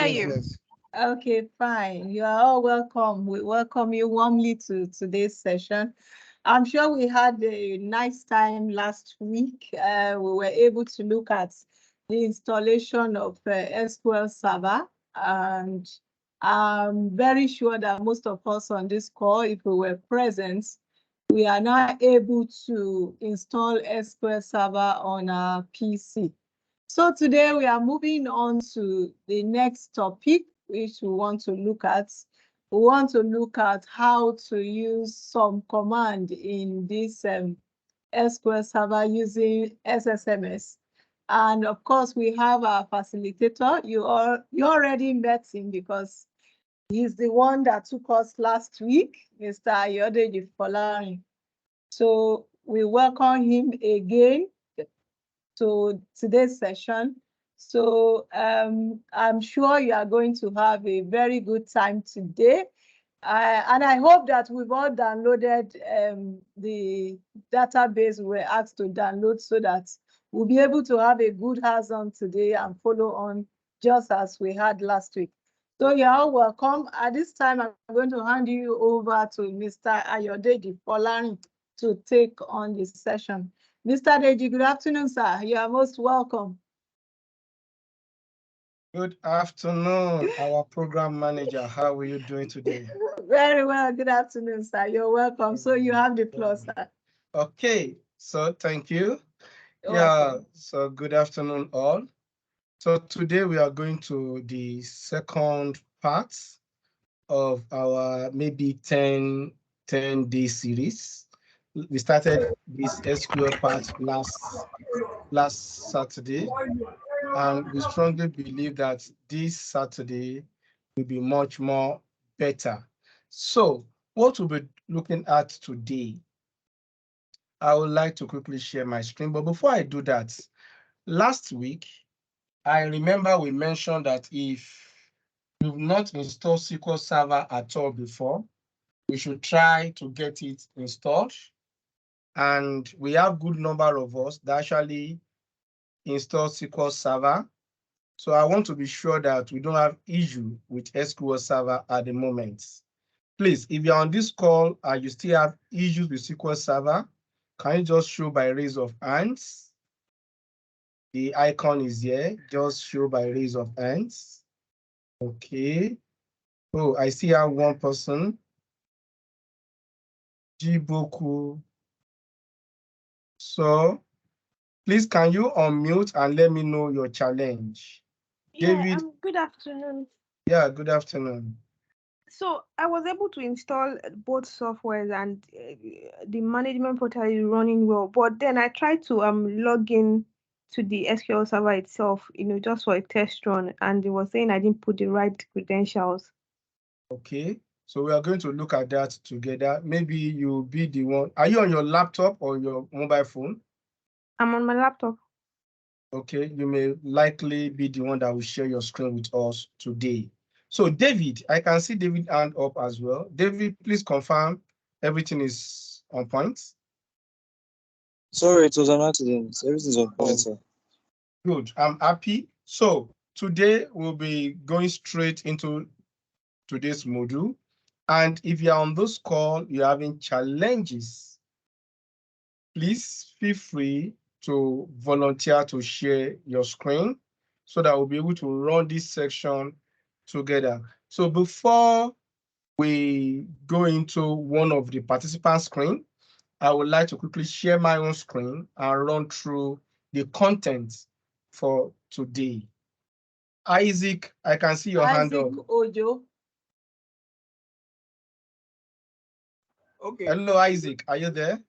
you? Yes. Okay, fine. You are all welcome. We welcome you warmly to today's session. I'm sure we had a nice time last week. We were able to look at the installation of SQL Server, and I'm very sure that most of us on this call, if we were present, we are now able to install SQL Server on our PC. So today we are moving on to the next topic, which we want to look at. We want to look at how to use some command in this SQL Server using SSMS. And of course, we have our facilitator. You already met him because he's the one that took us last week, Mr. Ayodeji Folarin. So we welcome him again to today's session. So I'm sure you are going to have a very good time today. And I hope that we've all downloaded the database we were asked to download so that we'll be able to have a good hands-on today and follow on just as we had last week. So you're all welcome. At this time, I'm going to hand you over to Mr. Ayodeji Folarin to take on this session. Mr. Deji, good afternoon, sir. You are most welcome. Good afternoon, our program manager. How are you doing today? Very well. Good afternoon, sir. You're welcome. So you have the floor, sir. Okay, so thank you. You're welcome. So good afternoon, all. So today we are going to the second part of our maybe 10-day series. We started this SQL part last Saturday, and we strongly believe that this Saturday will be much more better. So what we'll be looking at today, I would like to quickly share my screen. But before I do that, last week, I remember we mentioned that if you've not installed SQL Server at all before, we should try to get it installed. And we have good number of us that actually install SQL Server. So I want to be sure that we don't have issue with SQL Server at the moment. Please, if you're on this call and you still have issues with SQL Server, can you just show by raise of hands? The icon is here, just show by raise of hands. Okay. Oh, I see have one person. Jiboku. So please, can you unmute and let me know your challenge? Yeah, David. good afternoon. Yeah, good afternoon. So I was able to install both softwares and the management portal is running well. But then I tried to log in to the SQL Server itself, just for a test run, and it was saying I didn't put the right credentials. Okay, so we are going to look at that together. Maybe you'll be the one. Are you on your laptop or your mobile phone? I'm on my laptop. Okay, you may likely be the one that will share your screen with us today. So David, I can see David hand up as well. David, please confirm everything is on point. Sorry, it was an accident. Everything's on point, sir. Good, I'm happy. So today we'll be going straight into today's module. And if you're on this call, you're having challenges, please feel free to volunteer to share your screen so that we'll be able to run this section together. So before we go into one of the participant screen, I would like to quickly share my own screen and run through the content for today. Isaac, I can see your hand up. Isaac Ojo. Okay. Hello, Isaac. Are you there?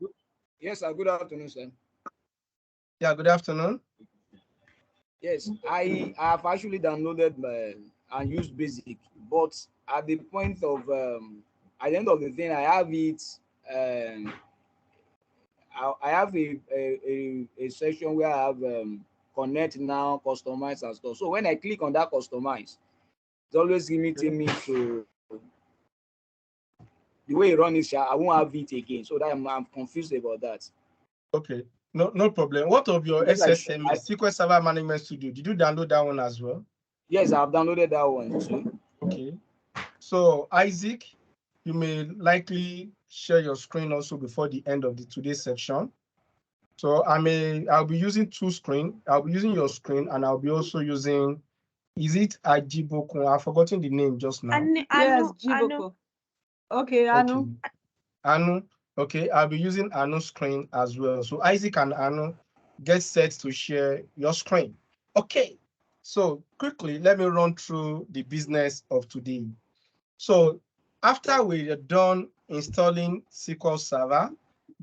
Yes, sir. Good afternoon, sir. Yeah, good afternoon. Yes, I have actually downloaded and used Basic, but at the point of at the end of the thing, I have it. I have a section where I have connect now, customize and stuff. So when I click on that customize, it's always limiting me to the way it runs. I won't have it again, so that I'm confused about that. Okay, no problem. What of your Yes, SSMS, SQL Server Management Studio? Did you download that one as well? Yes, I've downloaded that one too. Okay. So Isaac, you may likely share your screen also before the end of the today's section. So I'll be using two screens. I'll be using your screen, and I'll be also using, is it Ajibokun? I've forgotten the name just now. Yes, Anu, Jiboko. Okay, Anu. Okay. Anu. Okay, I'll be using Anu's screen as well. So Isaac and Anu, get set to share your screen. Okay. So quickly, let me run through the business of today. So after we are done installing SQL Server,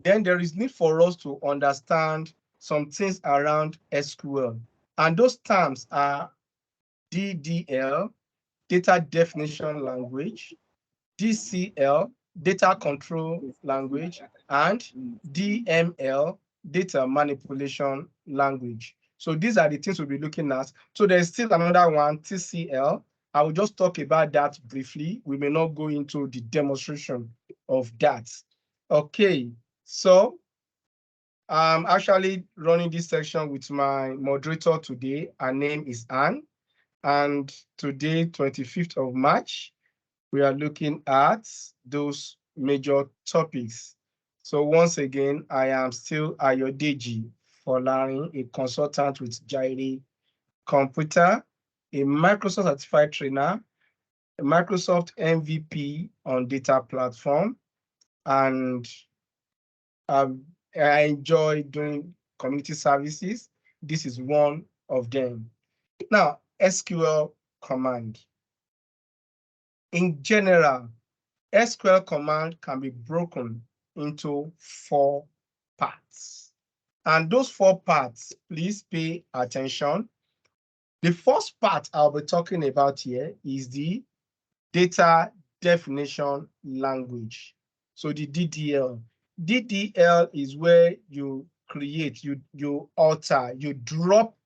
then there is need for us to understand some things around SQL. And those terms are DDL, Data Definition Language, DCL, Data Control Language, and DML, Data Manipulation Language. So these are the things we'll be looking at. So there's still another one, TCL. I will just talk about that briefly. We may not go into the demonstration of that. Okay, so I'm actually running this section with my moderator today. Her name is Anne. And today, 25th of March, we are looking at those major topics. So once again, I am still Ayodeji Folarin, a consultant with Jairi Computer, a Microsoft certified trainer, a Microsoft MVP on data platform, and I enjoy doing community services. This is one of them. Now, SQL command. In general, SQL command can be broken into 4 parts. And those 4 parts, please pay attention. The first part I'll be talking about here is the data definition language. So the DDL. DDL is where you create, you alter, you drop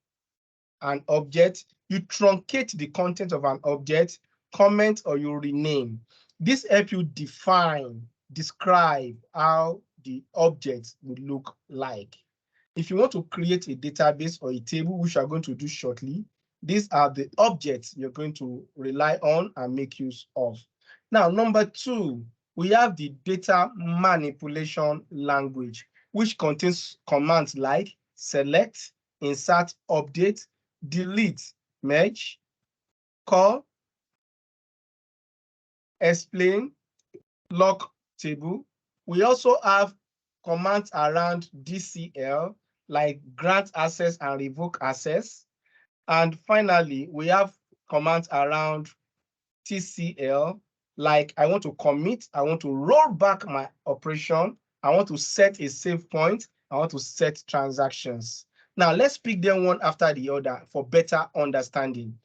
an object, you truncate the content of an object, comment, or you rename. This helps you describe how the object would look like. If you want to create a database or a table, which we are going to do shortly, these are the objects you're going to rely on and make use of. Now, number 2, we have the data manipulation language, which contains commands like select, insert, update, delete, merge, call, explain, lock table. We also have commands around DCL, like grant access and revoke access. And finally, we have commands around TCL, like I want to commit, I want to roll back my operation, I want to set a save point, I want to set transactions. Now, let's pick them one after the other for better understanding.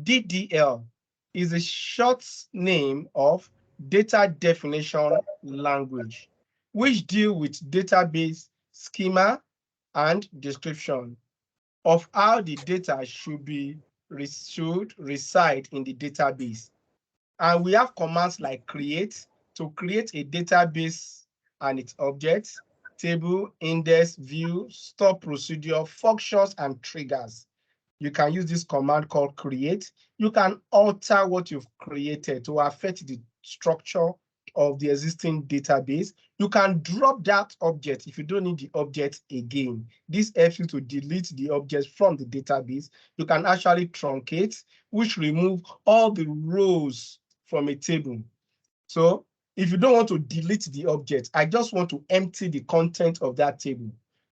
DDL is a short name of data definition language, which deal with database schema and description of how the data should reside in the database. And we have commands like create to create a database and its objects, table, index, view, store procedure, functions, and triggers. You can use this command called create. You can alter what you've created to affect the structure of the existing database. You can drop that object if you don't need the object again. This helps you to delete the object from the database. You can actually truncate, which remove all the rows from a table. So if you don't want to delete the object, I just want to empty the content of that table.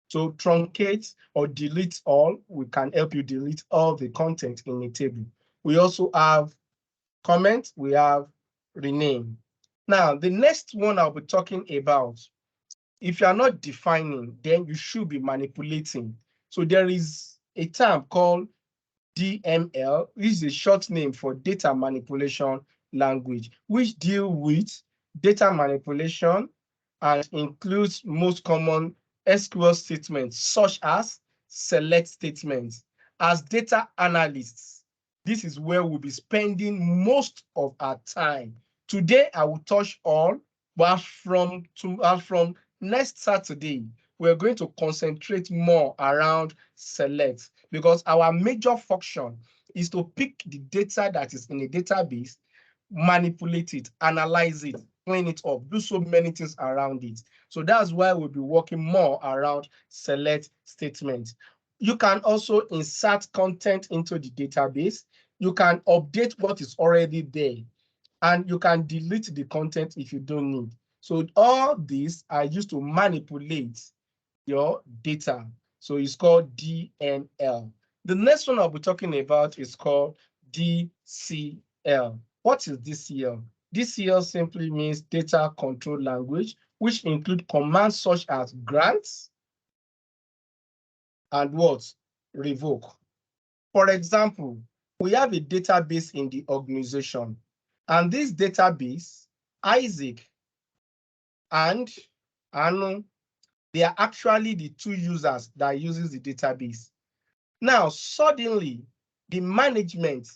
So truncate or delete all, we can help you delete all the content in a table. We also have comment, we have rename. Now, the next one I'll be talking about, if you are not defining, then you should be manipulating. So there is a term called DML, which is a short name for data manipulation language, which deal with data manipulation and includes most common SQL statements, such as select statements. As data analysts, this is where we'll be spending most of our time. Today, I will touch on, but from next Saturday, we're going to concentrate more around select, because our major function is to pick the data that is in a database, manipulate it, analyze it, clean it up, do so many things around it. So that's why we'll be working more around select statements. You can also insert content into the database. You can update what is already there, and you can delete the content if you don't need. So all these are used to manipulate your data. So it's called DML. The next one I'll be talking about is called DCL. What is DCL? DCL simply means data control language, which include commands such as grant and what? Revoke. For example, we have a database in the organization, and this database, Isaac and Anu, they are actually the two users that uses the database. Now, suddenly, the management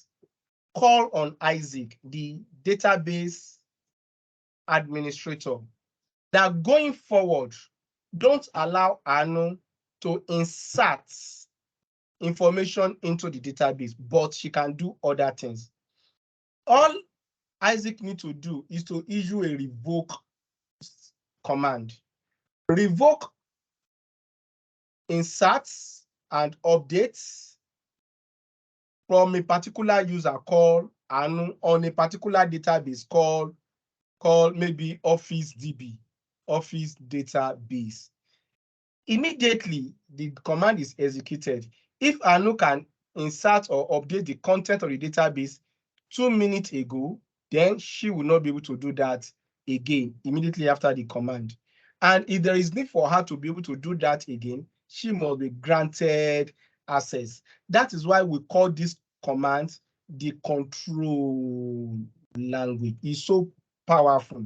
call on Isaac, the database administrator, that going forward, don't allow Anu to insert information into the database, but she can do other things. All Isaac needs to do is to issue a revoke command. Revoke inserts and updates from a particular user called Anu on a particular database called maybe Office DB, Office database. Immediately, the command is executed. If Anu can insert or update the content of the database 2 minutes ago, then she will not be able to do that again immediately after the command. And if there is need for her to be able to do that again, she must be granted access. That is why we call this command the control language. It's so powerful,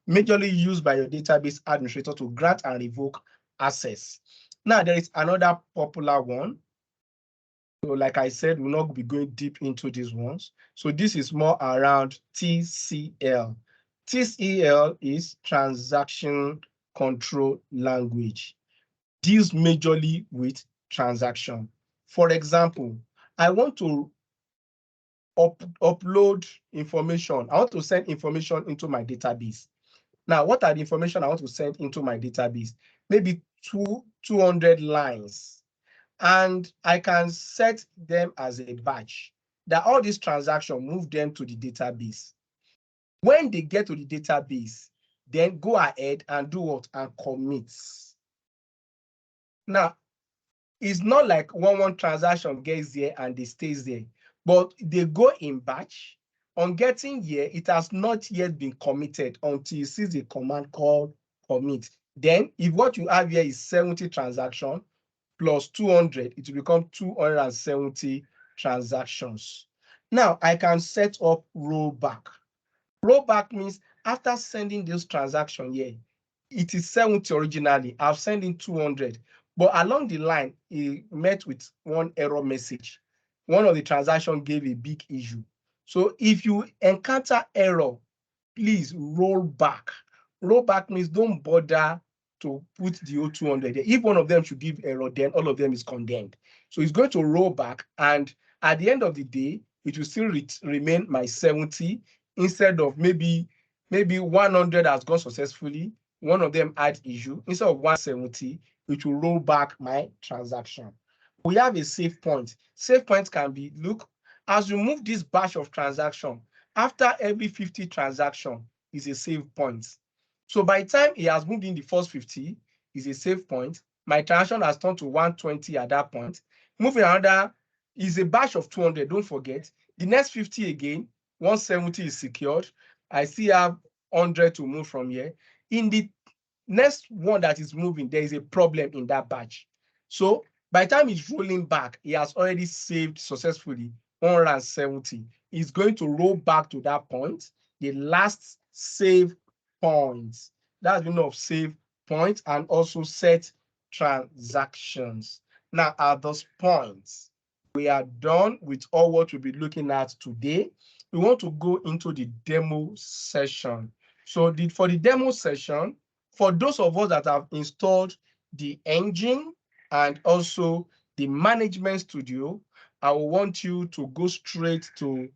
majorly used by your database administrator to grant and revoke access. Now, there is another popular one. So like I said, we'll not be going deep into these ones. So this is more around TCL. TCL is transaction control language. Deals majorly with transaction. For example, I want to upload information. I want to send information into my database. Now, what are the information I want to send into my database? Maybe 200 lines. And I can set them as a batch, that all these transactions move them to the database. When they get to the database, then go ahead and do what? And commit. Now, it's not like one transaction gets there and it stays there, but they go in batch. On getting here, it has not yet been committed until you see the command called commit. Then, if what you have here is 70 transactions, plus 200, it will become 270 transactions. Now, I can set up rollback. Rollback means after sending this transaction here, it is 70 originally. I've sent in 200, but along the line, it met with one error message. One of the transactions gave a big issue. So if you encounter error, please roll back. Roll back means don't bother to put the old 200 there. If one of them should give error, then all of them is condemned. So it's going to roll back, and at the end of the day, it will still remain my 70 instead of maybe 100 has gone successfully. One of them had issue. Instead of 170, it will roll back my transaction. We have a save point. Save point can be, look, as you move this batch of transaction, after every 50 transaction is a save point. So by the time he has moved in the first 50, is a save point. My transaction has turned to 120 at that point. Moving another is a batch of 200, don't forget. The next 50 again, 170 is secured. I still have 100 to move from here. In the next one that is moving, there is a problem in that batch. So by the time he's rolling back, he has already saved successfully 170. He's going to roll back to that point, the last save points. That's the meaning of save points, and also set transactions. Now, at those points, we are done with all what we'll be looking at today. We want to go into the demo session. So for the demo session, for those of us that have installed the engine and also the management studio, I will want you to go straight to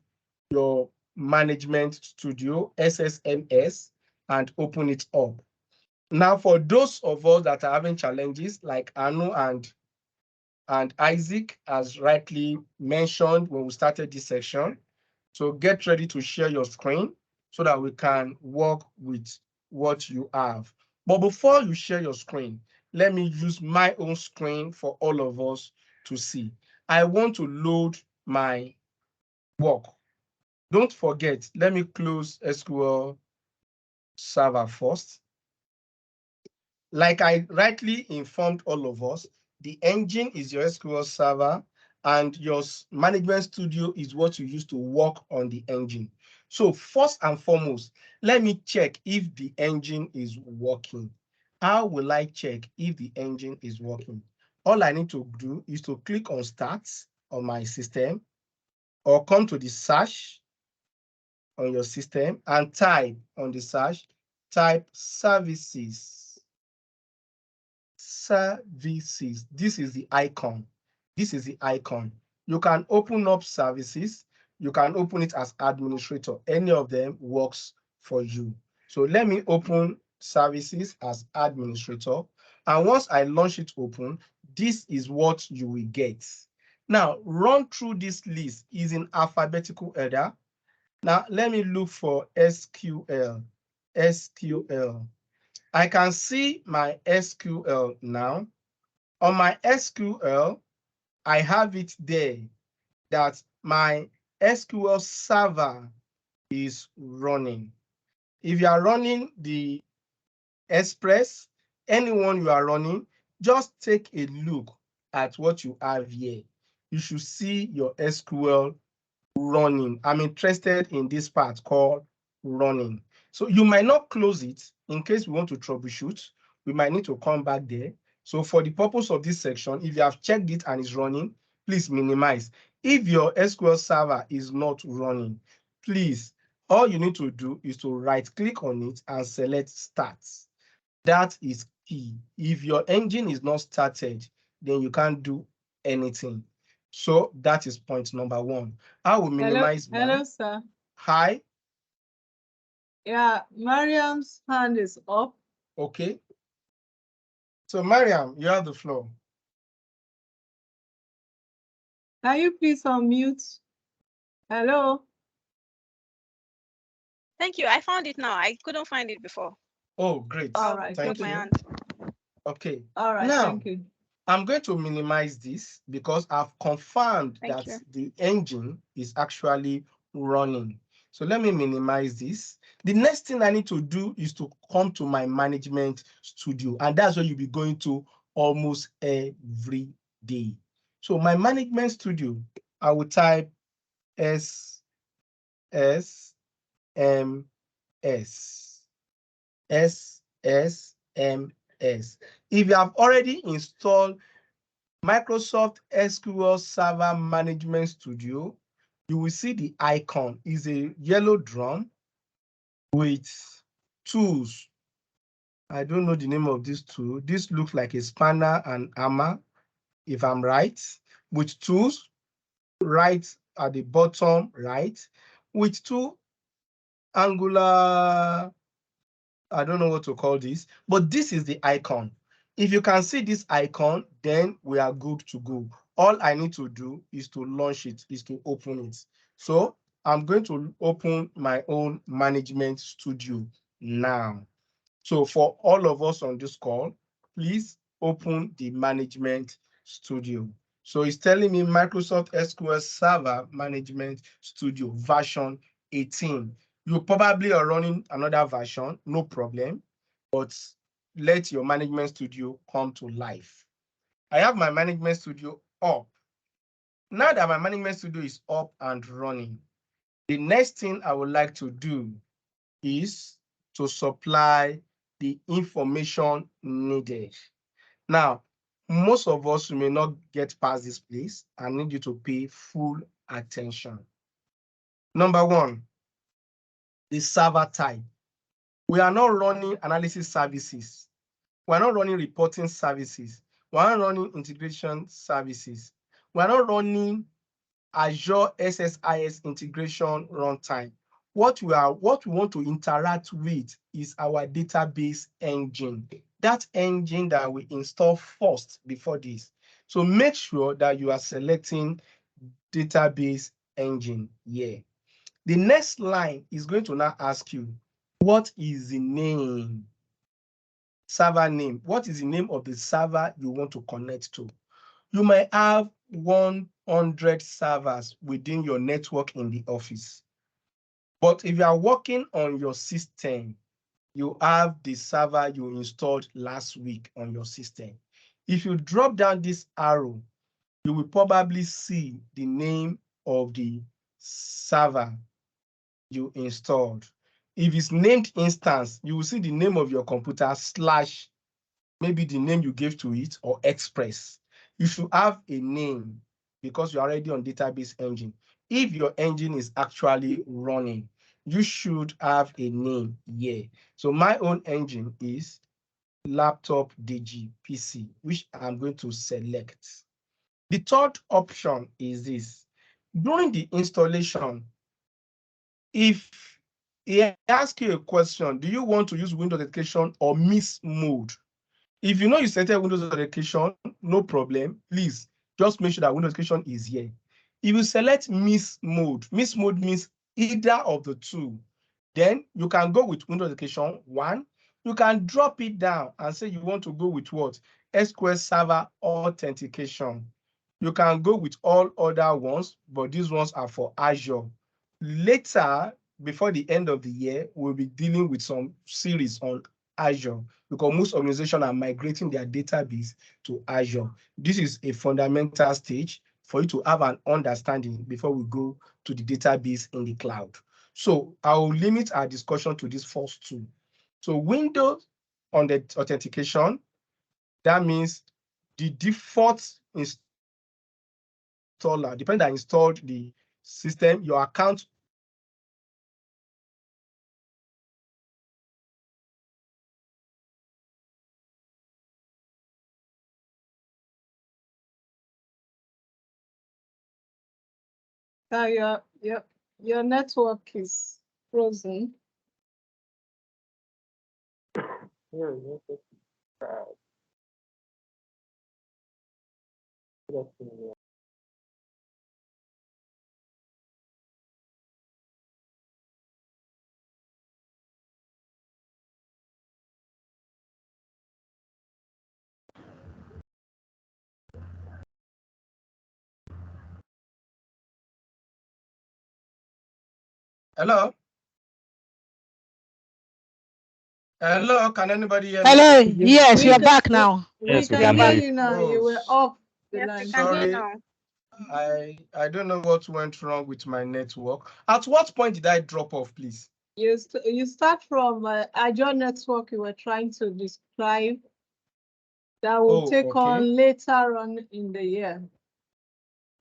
your management studio, SSMS, and open it up. Now, for those of us that are having challenges, like Anu and Isaac, as rightly mentioned when we started this section, so get ready to share your screen so that we can work with what you have. But before you share your screen, let me use my own screen for all of us to see. I want to load my work. Don't forget, let me close SQL Server first. Like I rightly informed all of us, the engine is your SQL Server and your management studio is what you use to work on the engine. So first and foremost, let me check if the engine is working. How will I check if the engine is working? All I need to do is to click on Start on my system or come to the search on your system and type on the search, type services. Services. This is the icon. This is the icon. You can open up services. You can open it as administrator. Any of them works for you. So let me open services as administrator. And once I launch it open, this is what you will get. Now, run through this list is in alphabetical order. Now, let me look for SQL. SQL. I can see my SQL now. On my SQL, I have it there that my SQL server is running. If you are running the Express, anyone you are running, just take a look at what you have here. You should see your SQL running. I'm interested in this part called running. So you might not close it in case we want to troubleshoot. We might need to come back there. So for the purpose of this section, if you have checked it and it's running, please minimize. If your SQL server is not running, please, all you need to do is to right click on it and select start. That is key. If your engine is not started, then you can't do anything. So that is point number one. I will minimize Hello, sir. Hi. Yeah, Mariam's hand is up. Okay. So Mariam, you have the floor. Can you please unmute? Hello. Thank you. I found it now. I couldn't find it before. Oh, great. All right. Thank my you. hand. Okay. All right. Now, thank you. I'm going to minimize this because I've confirmed Thank that you. the engine is actually running. So let me minimize this. The next thing I need to do is to come to my management studio, and that's where you'll be going to almost every day. So my management studio, I will type SSMS. SSMS. If you have already installed Microsoft SQL Server Management Studio, you will see the icon is a yellow drum with tools. I don't know the name of this tool. This looks like a spanner and hammer, if I'm right, with tools right at the bottom right, with two angular, I don't know what to call this, but this is the icon. If you can see this icon, then we are good to go. All I need to do is to launch it, is to open it. So I'm going to open my own management studio now. So for all of us on this call, please open the management studio. So it's telling me Microsoft SQL Server Management Studio version 18. You probably are running another version, no problem, but let your management studio come to life. I have my management studio up. Now that my management studio is up and running, the next thing I would like to do is to supply the information needed. Now, most of us may not get past this place. I need you to pay full attention. Number one, the server type. We are not running analysis services. We are not running reporting services. We are not running integration services. We are not running Azure SSIS integration runtime. What we want to interact with is our database engine. That engine that we install first before this. So make sure that you are selecting database engine here. The next line is going to now ask you, what is the name? Server name. What is the name of the server you want to connect to? You might have 100 servers within your network in the office. But if you are working on your system, you have the server you installed last week on your system. If you drop down this arrow, you will probably see the name of the server you installed. If it's named instance, you will see the name of your computer slash maybe the name you gave to it or express. You should have a name because you're already on database engine. If your engine is actually running, you should have a name here. So my own engine is laptop DG PC, which I'm going to select. The third option is this. During the installation, if he asks you a question, do you want to use Windows Education or Miss Mode? If you know you selected Windows Education, no problem. Please just make sure that Windows Education is here. If you select Miss Mode means either of the two. Then you can go with Windows Education 1. You can drop it down and say you want to go with what? SQL Server Authentication. You can go with all other ones, but these ones are for Azure. Later, before the end of the year, we'll be dealing with some series on Azure because most organizations are migrating their database to Azure. This is a fundamental stage for you to have an understanding before we go to the database in the cloud. So I will limit our discussion to these first two. So Windows on the authentication, that means the default installer, the person that installed the system, your account Your network is frozen. Hello? Hello, can anybody hear me? Hello, yes, you're back we- now. We Yes, we can can hear hear you. you now. Oh, You were off the Yes, line. we can hear sorry. now. I don't know what went wrong with my network. At what point did I drop off, please? You start from Azure network you were trying to describe that will take on later on in the year.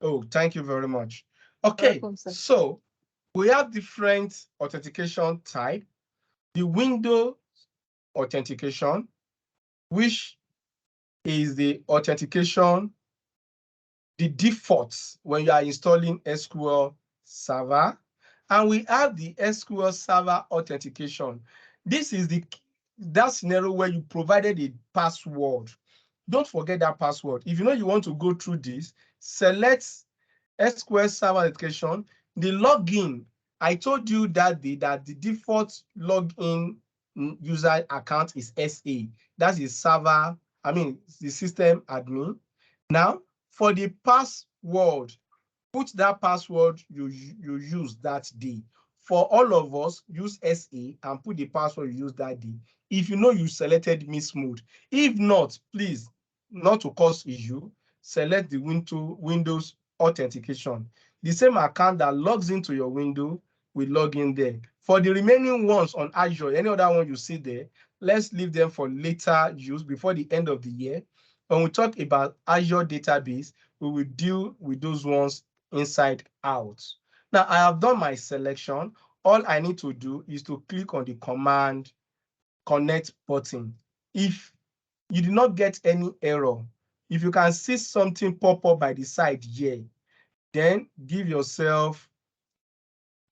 Oh, thank you very much. Okay, Welcome, sir. so we have different authentication type. The window authentication, which is the authentication, the default when you are installing SQL Server. And we have the SQL Server authentication. This is that scenario where you provided a password. Don't forget that password. If you know you want to go through this, select SQL Server authentication. The login, I told you that the default login user account is SA. That's the server, the system admin. Now, for the password, put that password you use that day. For all of us, use SA and put the password you use that day. If you know you selected Miss Mode. If not, please, not to cause issue, select the Windows authentication. The same account that logs into your window will log in there. For the remaining ones on Azure, any other one you see there, let's leave them for later use before the end of the year. When we talk about Azure database, we will deal with those ones inside out. Now, I have done my selection. All I need to do is to click on the command connect button. If you did not get any error, if you can see something pop up by the side here, then give yourself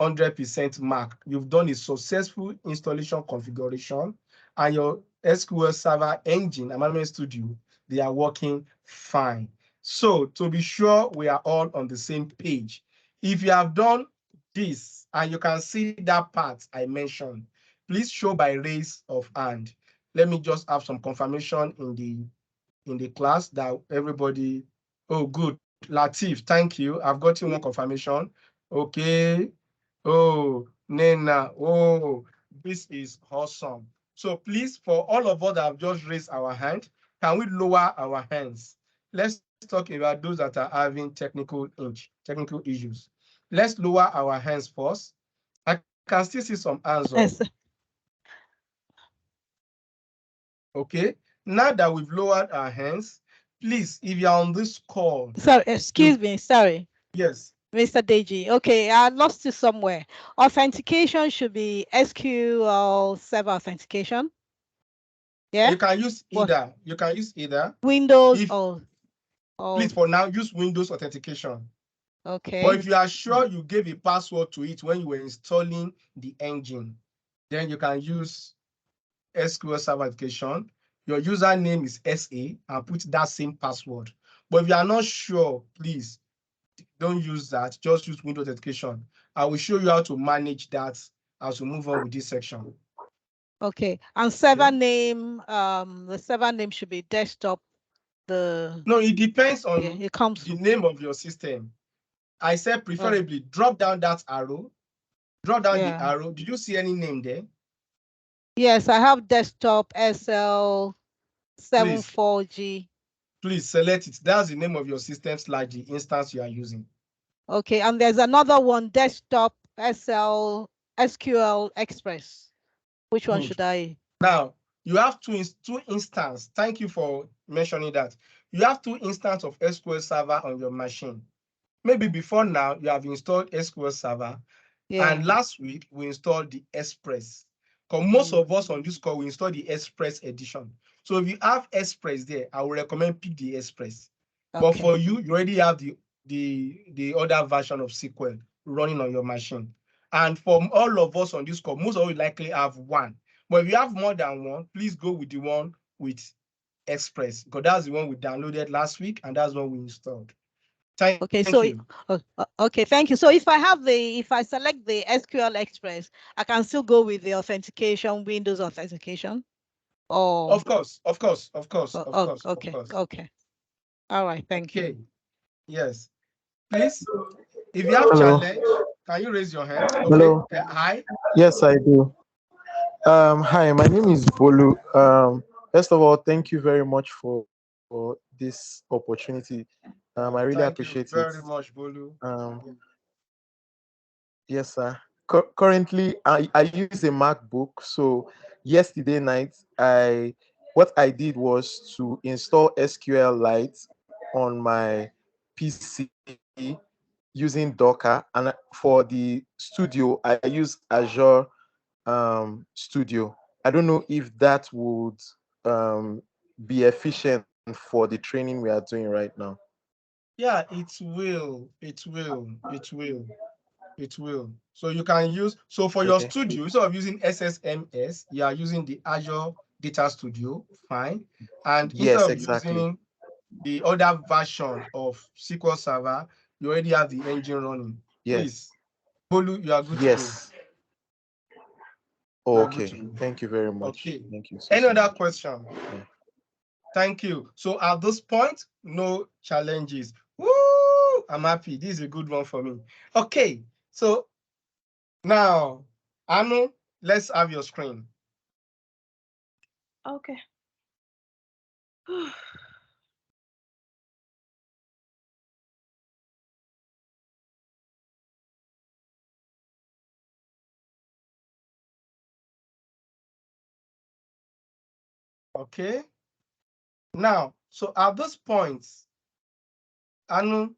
100% mark. You've done a successful installation configuration, and your SQL Server engine and Management Studio, they are working fine. So to be sure we are all on the same page, if you have done this and you can see that part I mentioned, please show by raise of hand. Let me just have some confirmation in the class that everybody. Oh, good. Latif, thank you. I've gotten one confirmation. Okay. Oh, Nena. Oh, this is awesome. So please, for all of us that have just raised our hand, can we lower our hands? Let's talk about those that are having technical issues. Let's lower our hands first. I can still see some hands up. Yes. Okay. Now that we've lowered our hands, please, if you're on this call. Sorry, excuse me. Sorry. Yes. Mr. Deji. Okay, I lost you somewhere. Authentication should be SQL Server authentication. Yeah. You can use either. You can use either. Windows Please, for now, use Windows authentication. Okay. But if you are sure you gave a password to it when you were installing the engine, then you can use SQL Server authentication. Your username is SA and put that same password. But if you are not sure, please don't use that. Just use Windows authentication. I will show you how to manage that as we move on with this section. Okay. And server name, the server name should be desktop. No, it depends on the name of your system. I said preferably drop down that arrow. Drop down the arrow. Did you see any name there? Yes, I have desktop SL74G. Please select it. That's the name of your system / the instance you are using. Okay, and there's another one, desktop SQL Express. Which one should I? Now, you have two instances. Thank you for mentioning that. You have two instances of SQL Server on your machine. Maybe before now, you have installed SQL Server. Yeah. And last week, we installed the Express. Because most of us on this call, we installed the Express edition. So if you have Express there, I would recommend pick the Express. Okay. But for you, you already have the other version of SQL running on your machine. And for all of us on this call, most of you likely have one. But if you have more than one, please go with the one with Express, because that's the one we downloaded last week, and that's what we installed. Thank you. Okay, thank you. So if I select the SQL Express, I can still go with the authentication, Windows authentication. Oh, of course. Okay. All right, thank you. Yes. Please, if you have challenge, can you raise your hand? Okay. Hello. Hi. Yes, I do. Hi, my name is Bolu. First of all, thank you very much for this opportunity. I really appreciate it. Thank you very much, Bolu. Yes, sir. Currently, I use a MacBook. So yesterday night, what I did was to install SQLite on my PC using Docker, and for the studio, I use Azure Studio. I don't know if that would be efficient for the training we are doing right now. Yeah, it will. So you can use, so for your studio, instead of using SSMS, you are using the Azure Data Studio, fine. And instead of using the other version of SQL Server, you already have the engine running. Yes. Please, Bolu, you are good to go. Okay, thank you very much. Okay. Thank you. Any other question? Yeah. Thank you. So at this point, no challenges. Woo! I'm happy. This is a good one for me. Okay. So now, Anu, let's have your screen. Okay. Okay. Now, so at this point, Anu,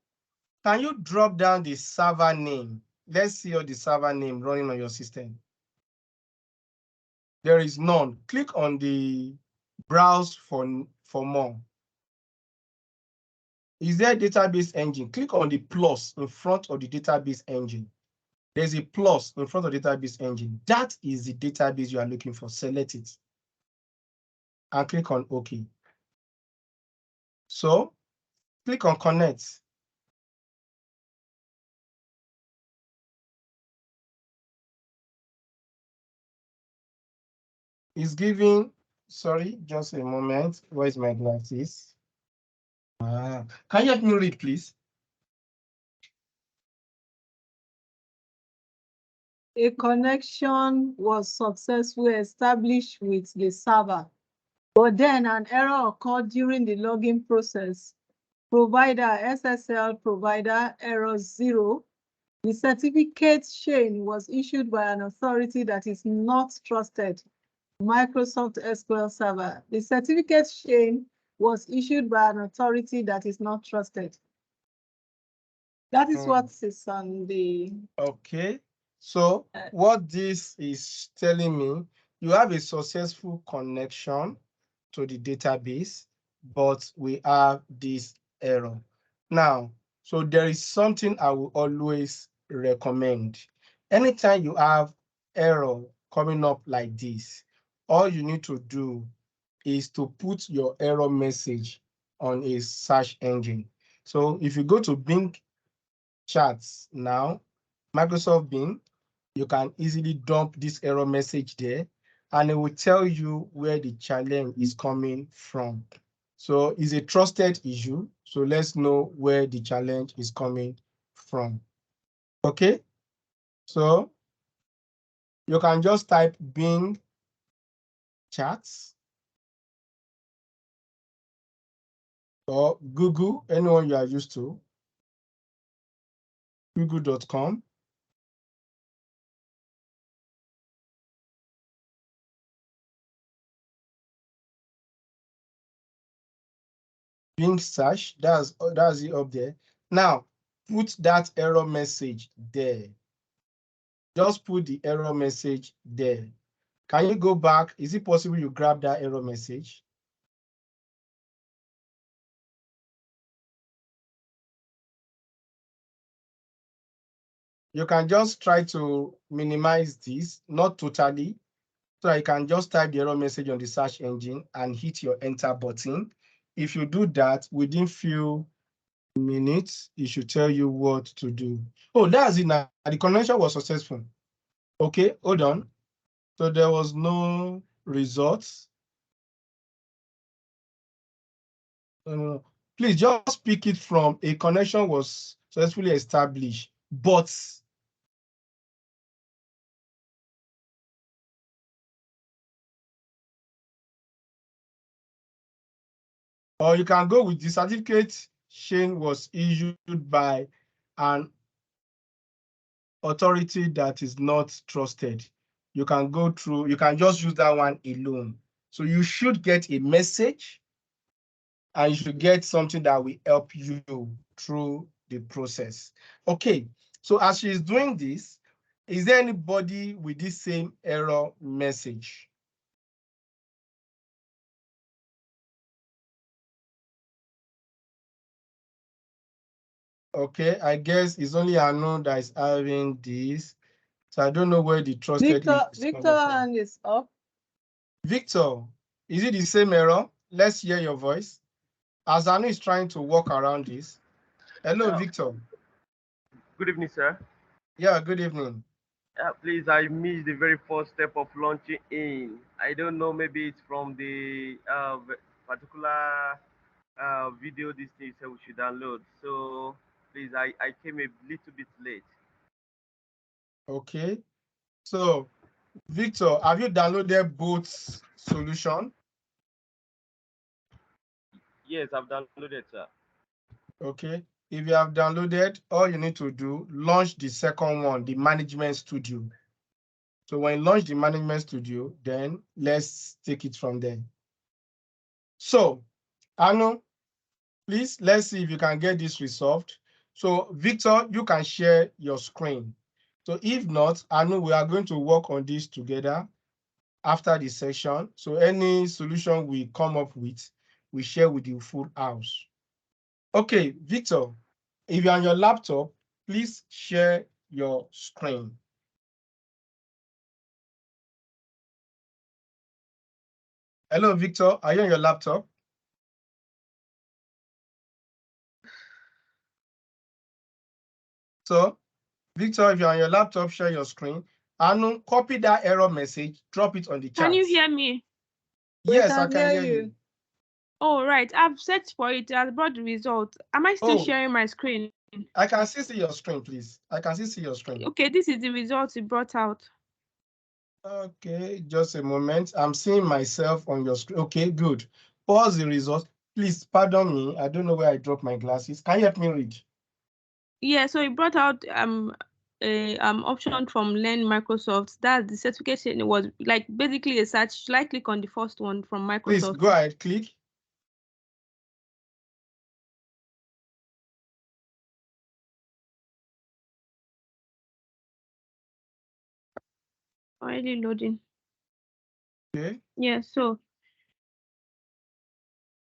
can you drop down the server name? Let's see all the server name running on your system. There is none. Click on the browse for more. Is there a database engine? Click on the plus in front of the database engine. There's a plus in front of the database engine. That is the database you are looking for. Select it and click on OK. So click on connect. It's giving, sorry, just a moment. Where's my glasses? Can you help me read, please? A connection was successfully established with the server, but then an error occurred during the login process. Provider SSL provider error 0. The certificate chain was issued by an authority that is not trusted. Microsoft SQL Server. The certificate chain was issued by an authority that is not trusted. That is what is on the... Okay. So what this is telling me, you have a successful connection to the database, but we have this error. Now, so there is something I will always recommend. Anytime you have error coming up like this, all you need to do is to put your error message on a search engine. So if you go to Bing charts now, Microsoft Bing, you can easily dump this error message there, and it will tell you where the challenge is coming from. So it's a trusted issue. So let's know where the challenge is coming from. Okay. So you can just type Bing charts or Google, anyone you are used to, google.com. Bing search, that's it up there. Now, put that error message there. Just put the error message there. Can you go back? Is it possible you grab that error message? You can just try to minimize this, not totally. So I can just type the error message on the search engine and hit your enter button. If you do that, within few minutes, it should tell you what to do. Oh, that's it now. The connection was successful. Okay, hold on. So there was no results. Please just pick it from a connection was successfully established, but or you can go with the certificate chain was issued by an authority that is not trusted. You can go through, you can just use that one alone. So you should get a message and you should get something that will help you through the process. Okay, so as she's doing this, is there anybody with this same error message? Okay, I guess it's only Anu that is having this. So I don't know where the trusted Victor hand is up. Victor, is it the same error? Let's hear your voice. As Anu is trying to walk around this. Hello, Victor. Good evening, sir. Yeah, good evening. Please, I missed the very first step of launching in. I don't know, maybe it's from the particular video this thing said we should download. So please, I came a little bit late. Okay. So, Victor, have you downloaded both solution? Yes, I've downloaded, sir. Okay. If you have downloaded, all you need to do, launch the second one, the Management Studio. So when you launch the Management Studio, then let's take it from there. So, Anu, please, let's see if you can get this resolved. So, Victor, you can share your screen. So if not, Anu, we are going to work on this together after the session. So any solution we come up with, we share with the full house. Okay, Victor, if you're on your laptop, please share your screen. Hello, Victor, are you on your laptop? So, Victor, if you're on your laptop, share your screen. Anu, copy that error message, drop it on the chat. Can you hear me? Yes, I can hear you. Oh, right. I've searched for it. It has brought the result. Am I still sharing my screen? I can still see your screen, please. I can still see your screen. Okay, this is the result it brought out. Okay, just a moment. I'm seeing myself on your screen. Okay, good. Pause the result. Please, pardon me. I don't know where I dropped my glasses. Can you help me read? Yeah, so it brought out a option from Learn Microsoft. That the certification was like basically a search. Should I click on the first one from Microsoft? Please go ahead, click. Already loading. Okay. Yeah, so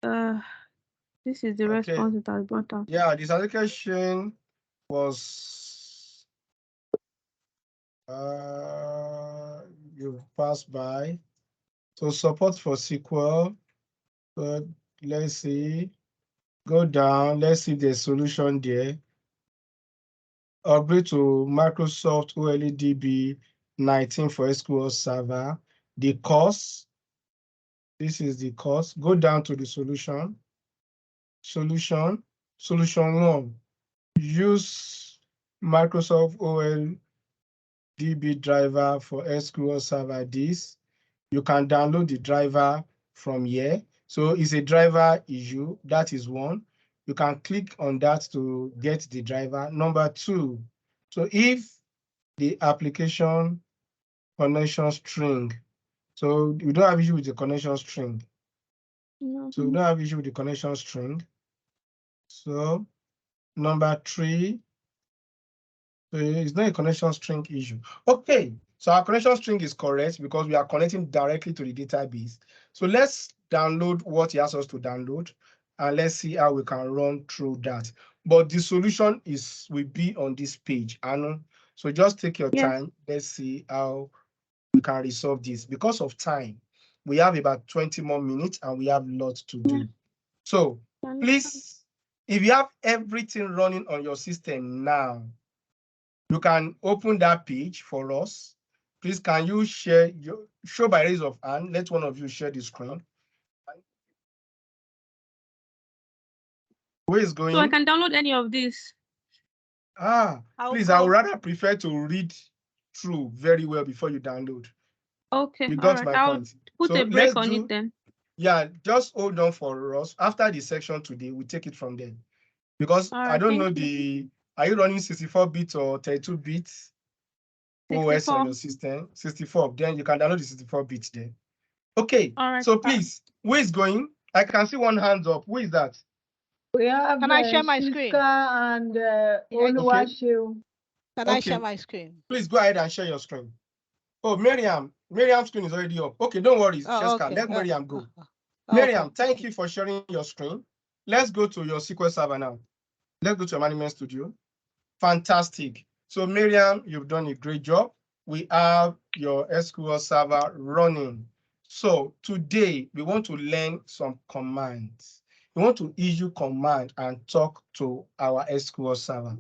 this is the response that I brought out. Yeah, the certification was you passed by. So support for SQL. So let's see. Go down. Let's see the solution there. Upgrade to Microsoft OLEDB 19 for SQL Server. The course. This is the course. Go down to the solution. Solution 1. Use Microsoft OLEDB driver for SQL Server. This you can download the driver from here. So it's a driver issue. That is one. You can click on that to get the driver. Number 2, so if the application connection string, so you don't have issue with the connection string. So you don't have issue with the connection string. So number 3, so it's not a connection string issue. Okay, so our connection string is correct because we are connecting directly to the database. So let's download what he asks us to download, and let's see how we can run through that. But the solution will be on this page, Anu. So just take your time. Let's see how we can resolve this. Because of time, we have about 20 more minutes and we have lots to do. So please, if you have everything running on your system now, you can open that page for us. Please, can you show by raise of hand? Let one of you share the screen. Who is going? So I can download any of this. Please, I would rather prefer to read through very well before you download. Okay, you got my point. Put a break on it then. Yeah, just hold on for us. After the section today, we take it from there. Because I don't know are you running 64-bit or 32-bit OS on your system? 64. Then you can download the 64-bit there. Okay, so please, who is going? I can see one hand up. Who is that? We have Can I share my screen? And Oluwaseun. Can I share my screen? Please go ahead and share your screen. Oh, Miriam's screen is already up. Okay, don't worry, Sheska. Let Miriam go. Miriam, thank you for sharing your screen. Let's go to your SQL Server now. Let's go to your Management Studio. Fantastic. So Miriam, you've done a great job. We have your SQL Server running. So today we want to learn some commands. We want to issue command and talk to our SQL Server.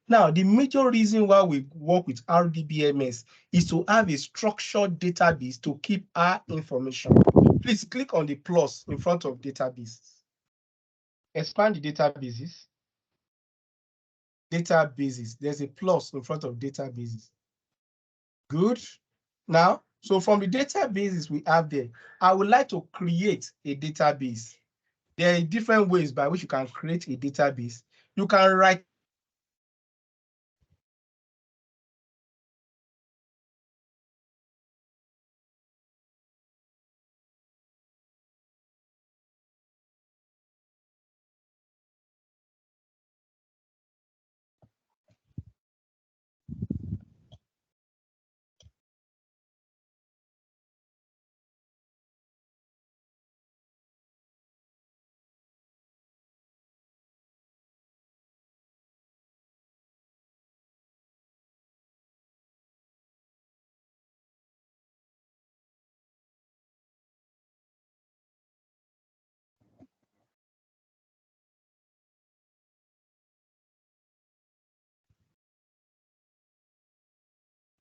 Now, the major reason why we work with RDBMS is to have a structured database to keep our information. Please click on the plus in front of database. Expand the databases. Databases. There's a plus in front of databases. Good. Now, so from the databases we have there, I would like to create a database. There are different ways by which you can create a database. You can write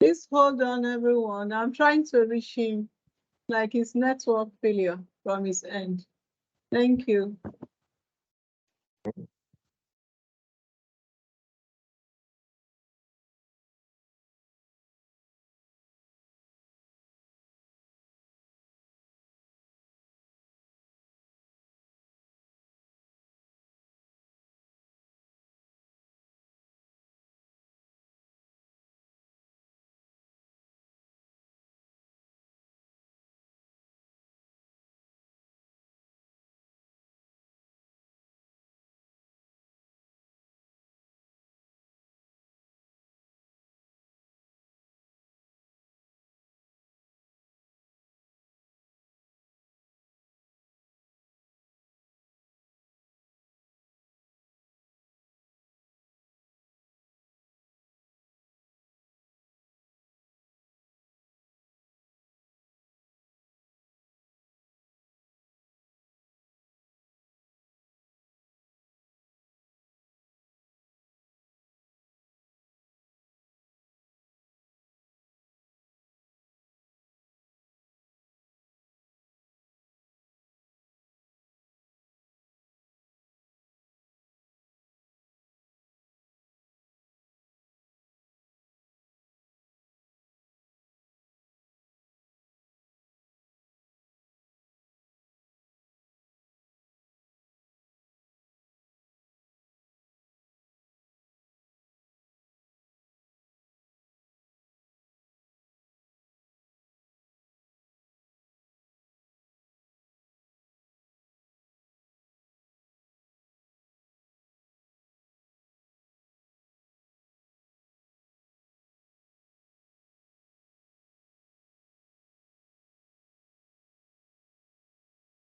Please hold on, everyone. I'm trying to reach him, like his network failure from his end. Thank you.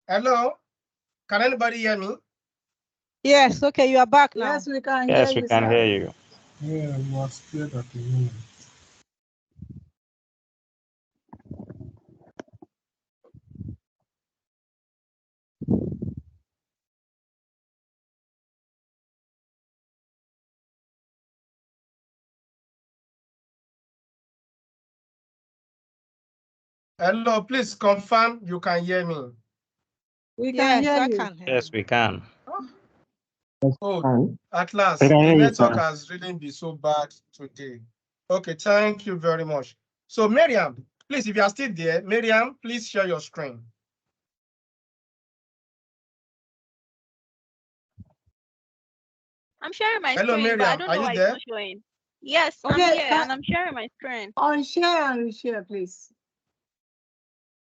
Hello, can anybody hear me? Yes, okay, you are back now. Yes, we can Yes, hear we you, can sir. hear you. Yeah, we was scared at the moment. Hello, please confirm you can hear me. We can Yes, hear I you. can hear Yes, you. we can. Oh, at last, We can the hear you, network sir. has really been so bad today. Okay, thank you very much. So Miriam, please, if you are still there, Miriam, please share your screen. I'm sharing my Hello, screen, but I Miriam, don't are know you why it's there? not showing. Yes, I'm Okay, here and I'm sharing my screen. unshare and reshare, please.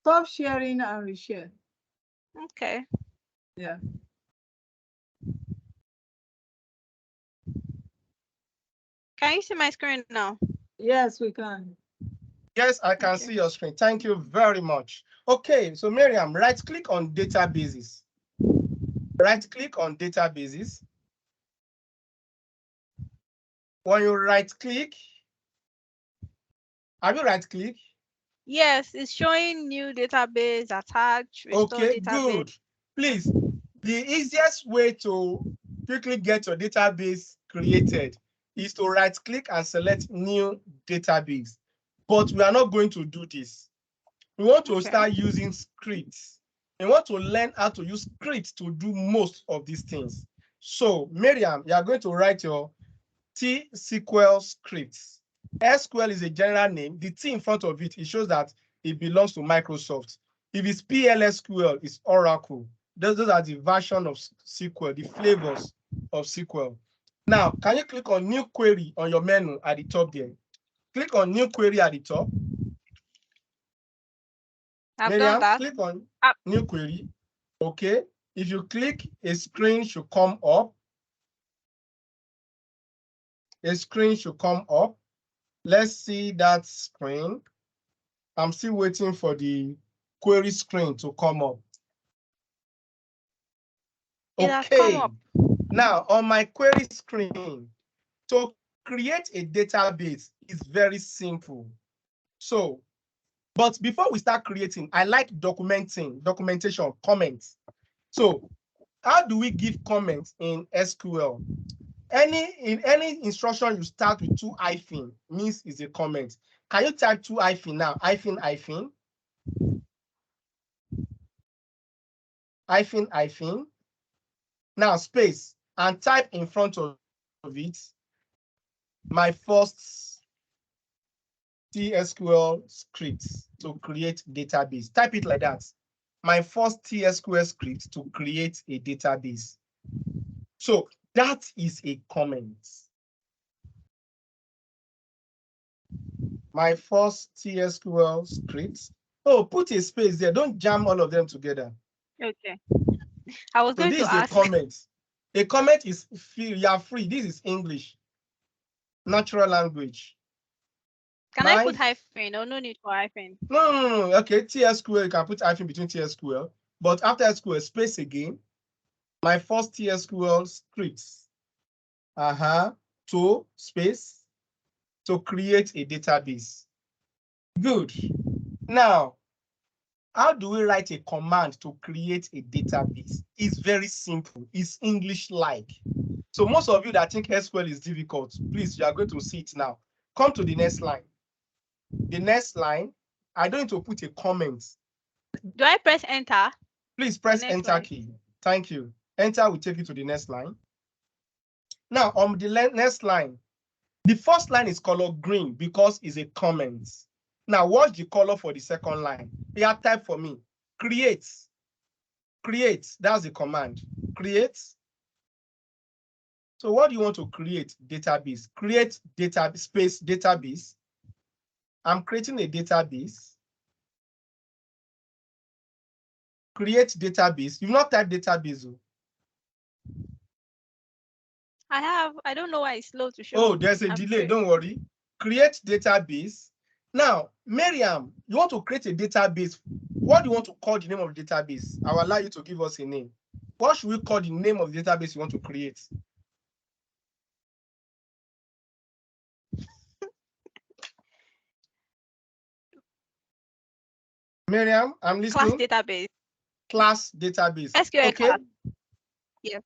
Stop sharing and reshare. Okay. Yeah. Can you see my screen now? Yes, we can. Yes, I can see your screen. Thank you very much. Okay, so Miriam, right-click on databases. Right-click on databases. When you right-click, have you right-click? Yes, it's showing new database, attach, restore Okay, database. good. Please, the easiest way to quickly get your database created is to right-click and select new database. But we are not going to do this. We want to start using scripts. We want to learn how to use scripts to do most of these things. So, Miriam, you are going to write your T-SQL scripts. SQL is a general name. The T in front of it, it shows that it belongs to Microsoft. If it's PLSQL, it's Oracle. Those are the version of SQL, the flavors of SQL. Now, can you click on New Query on your menu at the top there? Click on New Query at the top. I've Miriam, done that. click on New Query. Okay. If you click, a screen should come up. A screen should come up. Let's see that screen. I'm still waiting for the query screen to come up. Okay. Now, on my query screen, to create a database is very simple. So, but before we start creating, I like documentation, comments. So, how do we give comments in SQL? in any instruction you start with 2 hyphen means is a comment. Can you type 2 hyphen now? Hyphen, hyphen. Hyphen, hyphen. Now space and type in front of it my first T-SQL script to create database. Type it like that. My first T-SQL script to create a database. So that is a comment. My first T-SQL script. Oh, put a space there. Don't jam all of them together. Okay. I was So going this to is ask. a comment. A comment is free. You are free. This is English. Natural language. Can I put hyphen or no need for hyphen? No. Okay, T-SQL, you can put hyphen between T-SQL. But after SQL, space again. My first T-SQL scripts. To space to create a database. Good. Now, how do we write a command to create a database? It's very simple. It's English-like. So most of you that think SQL is difficult, please, you are going to see it now. Come to the next line. The next line, I don't need to put a comment. Do I press enter? Please press enter key. Thank you. Enter will take you to the next line. Now, on the next line, the first line is color green because it's a comment. Now, what's the color for the second line? Here, type for me. Create. Create. That's the command. Create. So what do you want to create? Database. Create database, space database. I'm creating a database. Create database. You've not typed database. I don't know why it's slow to show. Oh, there's a delay. Don't worry. Create database. Now, Miriam, you want to create a database. What do you want to call the name of the database? I will allow you to give us a name. What should we call the name of the database you want to create? Miriam, I'm listening. Class database. Class database. SQL okay. Class. Yes.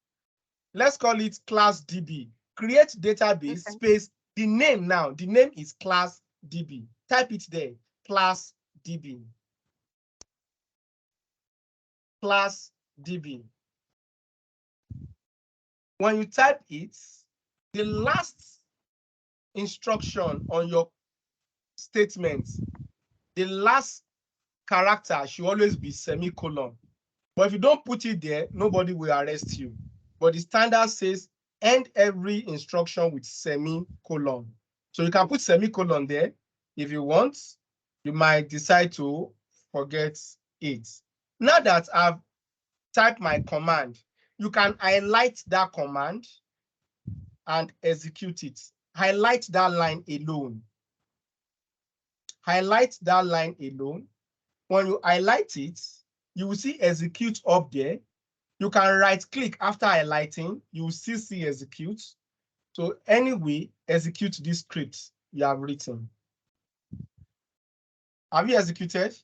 Let's call it class DB. Create database space. The name now. The name is class DB. Type it there. Class DB. Class DB. When you type it, the last instruction on your statement, the last character should always be semicolon. But if you don't put it there, nobody will arrest you. But the standard says end every instruction with semicolon. So you can put semicolon there if you want. You might decide to forget it. Now that I've typed my command, you can highlight that command and execute it. Highlight that line alone. Highlight that line alone. When you highlight it, you will see execute up there. You can right click after highlighting, you will still see execute. So anyway, execute this script you have written. Have you executed?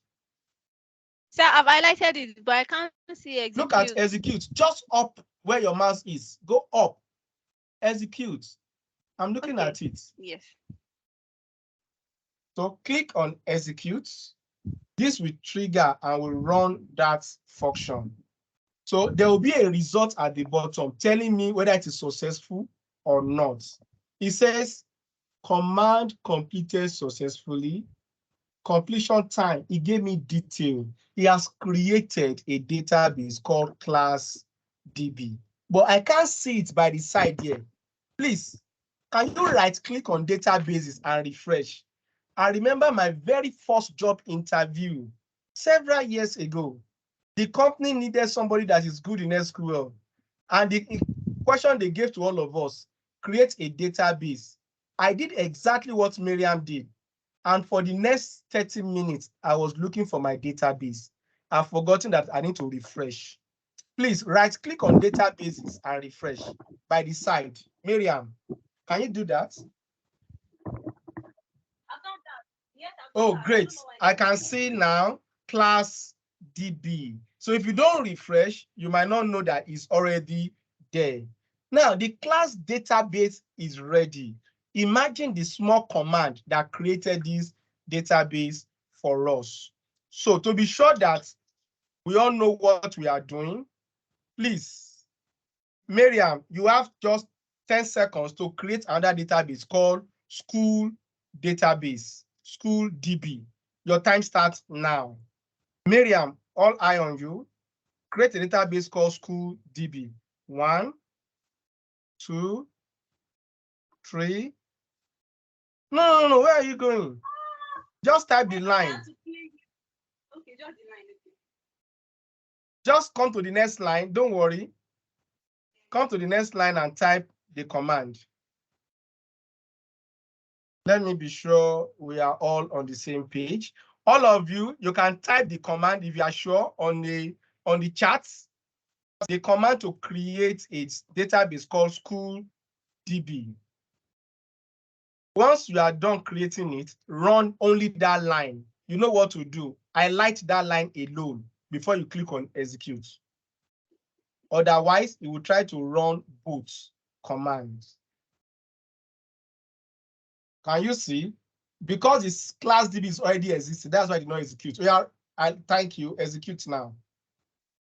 Sir, I've highlighted it, but I can't see execute. Look at execute, just up where your mouse is. Go up, execute. I'm looking at it. Yes. So click on execute. This will trigger and will run that function. So there will be a result at the bottom telling me whether it is successful or not. It says command completed successfully. Completion time, it gave me detail. He has created a database called class DB, but I can't see it by the side here. Please, can you right click on databases and refresh? I remember my very first job interview several years ago. The company needed somebody that is good in SQL. And the question they gave to all of us, create a database. I did exactly what Miriam did. And for the next 30 minutes, I was looking for my database. I've forgotten that I need to refresh. Please right click on databases and refresh by the side. Miriam, can you do that? Oh, great. I can see now class DB. So if you don't refresh, you might not know that it's already there. Now, the class database is ready. Imagine the small command that created this database for us. So to be sure that we all know what we are doing, please, Miriam, you have just 10 seconds to create another database called school database, school DB. Your time starts now. Miriam, all eye on you. Create a database called school DB. 1, 2, 3. No. Where are you going? Just type the line. Okay, just the line. Just come to the next line. Don't worry. Come to the next line and type the command. Let me be sure we are all on the same page. All of you, you can type the command if you are sure on the chat. The command to create a database called school DB. Once you are done creating it, run only that line. You know what to do. Highlight that line alone before you click on execute. Otherwise, you will try to run both commands. Can you see? Because this class DB is already existing, that's why I did not execute. Yeah, thank you. Execute now.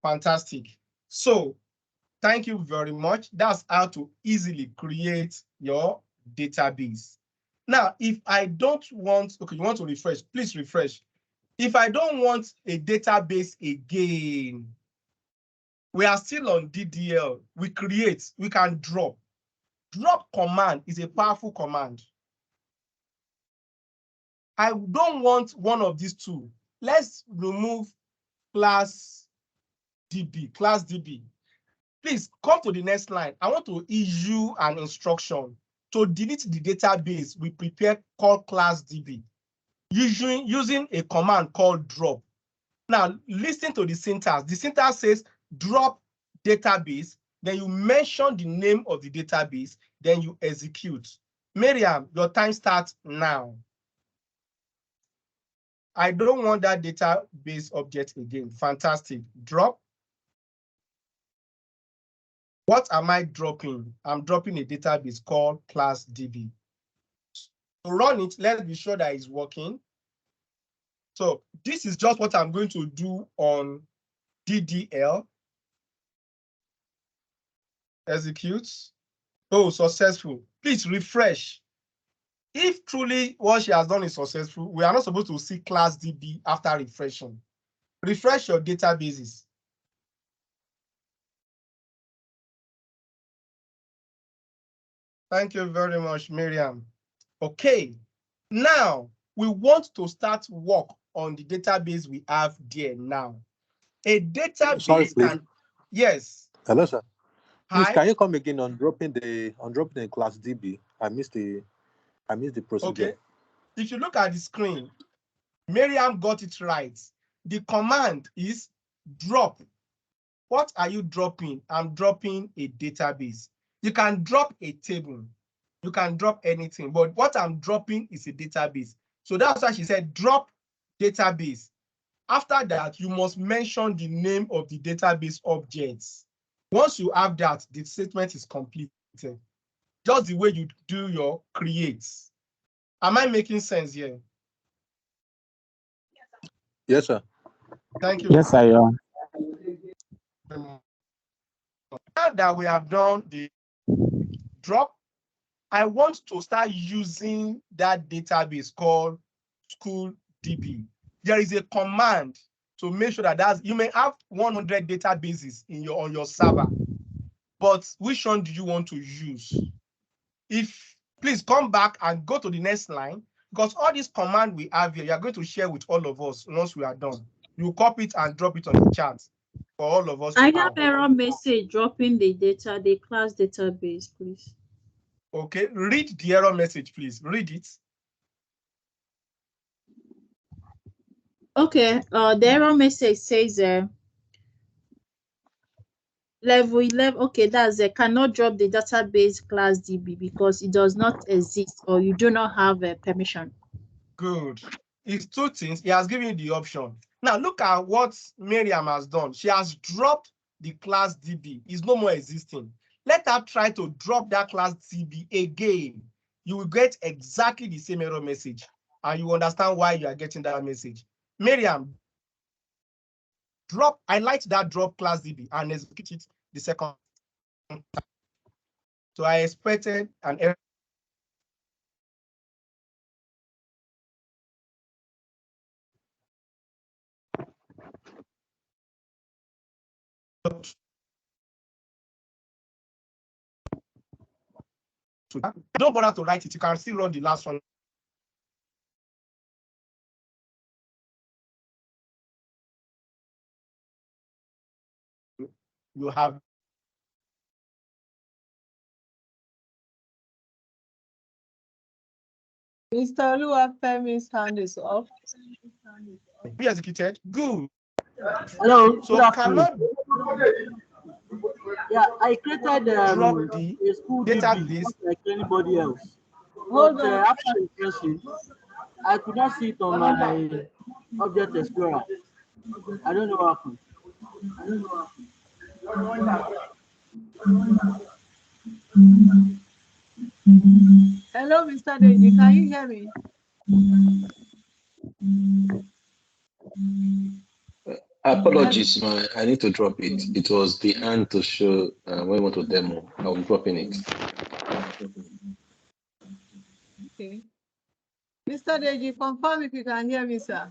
Fantastic. So, thank you very much. That's how to easily create your database. Now, if I don't want, okay, you want to refresh, please refresh. If I don't want a database again, we are still on DDL. We create, we can drop. Drop command is a powerful command. I don't want one of these two. Let's remove class DB, class DB. Please come to the next line. I want to issue an instruction to delete the database we prepared called class DB using a command called drop. Now, listen to the syntax. The syntax says drop database, then you mention the name of the database, then you execute. Miriam, your time starts now. I don't want that database object again. Fantastic. Drop. What am I dropping? I'm dropping a database called class DB. To run it, let's be sure that it's working. So this is just what I'm going to do on DDL. Execute. Oh, successful. Please refresh. If truly what she has done is successful, we are not supposed to see class DB after refreshing. Refresh your databases. Thank you very much, Miriam. Okay, now we want to start work on the database we have there now. A database Sorry, can, yes. Hello, sir. Please, Hi. can you come again on dropping the class DB? I missed the procedure. Okay. If you look at the screen, Miriam got it right. The command is drop. What are you dropping? I'm dropping a database. You can drop a table. You can drop anything, but what I'm dropping is a database. So that's why she said drop database. After that, you must mention the name of the database objects. Once you have that, the statement is completed. Just the way you do your creates. Am I making sense here? Yes, sir. Thank you. Yes, I am. Now that we have done the drop, I want to start using that database called school DB. There is a command to make sure that you may have 100 databases on your server, but which one do you want to use? Please come back and go to the next line, because all these commands we have here, you are going to share with all of us once we are done. You copy it and drop it on the chat for all of us. I have error message dropping the class database, please. Okay, read the error message, please. Read it. Okay, the error message says level 11. Okay, that's cannot drop the database class DB because it does not exist or you do not have a permission. Good. It's two things. He has given you the option. Now look at what Miriam has done. She has dropped the class DB. It's no more existing. let her try to drop that class DB again. You will get exactly the same error message, and you understand why you are getting that message. Miriam, highlight that drop class DB and execute it the second time. So I expected an error. Don't bother to write it. You can still run the last one. You have Mr. Oluwafemi's hand is off. be executed. Good. Hello. So good afternoon. cannot Yeah, I created drop a the school database. DB like anybody else. Hold But on. after refreshing, I could not see it on my Object Explorer. I don't know what happened. Hello, Mr. Deji. Can you hear me? Apologies, I need to drop it. It was the hand to show when we want to demo. I'm dropping it. Okay. Mr. Deji, confirm if you can hear me, sir.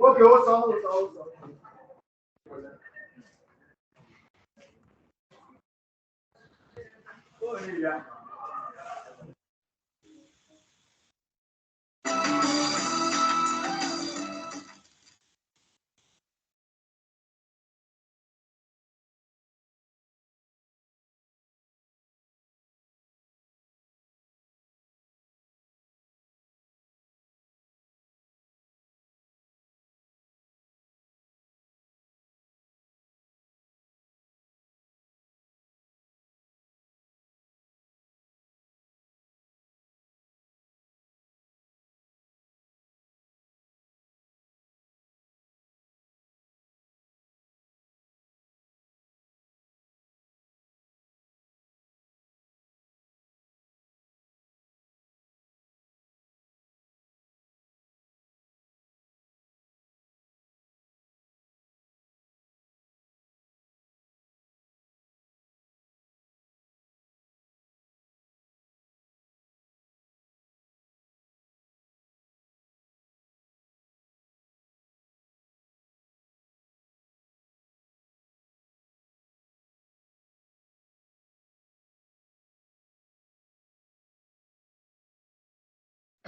Okay, what's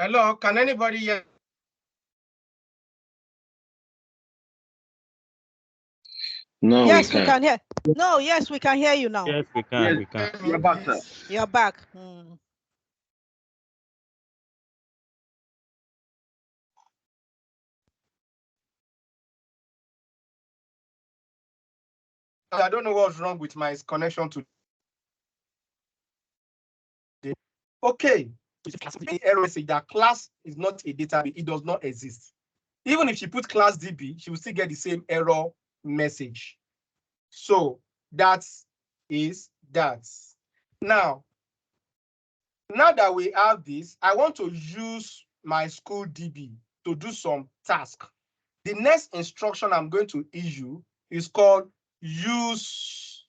Hello, can anybody hear? No, Yes, we we can hear. No, yes, we can hear you now. Yes, we can. Yes, We can. you're back, sir. You're back. Mm. I don't know what's wrong with my connection to. Okay, the error message that class is not a database, it does not exist. Even if she put class DB, she will still get the same error message. So that is that. Now that we have this, I want to use my school DB to do some task. The next instruction I'm going to issue is called use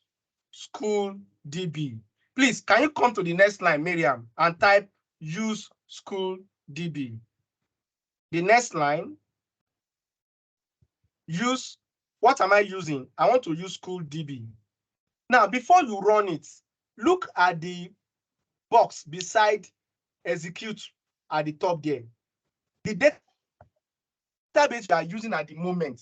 school DB. Please, can you come to the next line, Miriam, and type use school DB. The next line, use, what am I using? I want to use school DB. Now, before you run it, look at the box beside execute at the top there. The database you are using at the moment.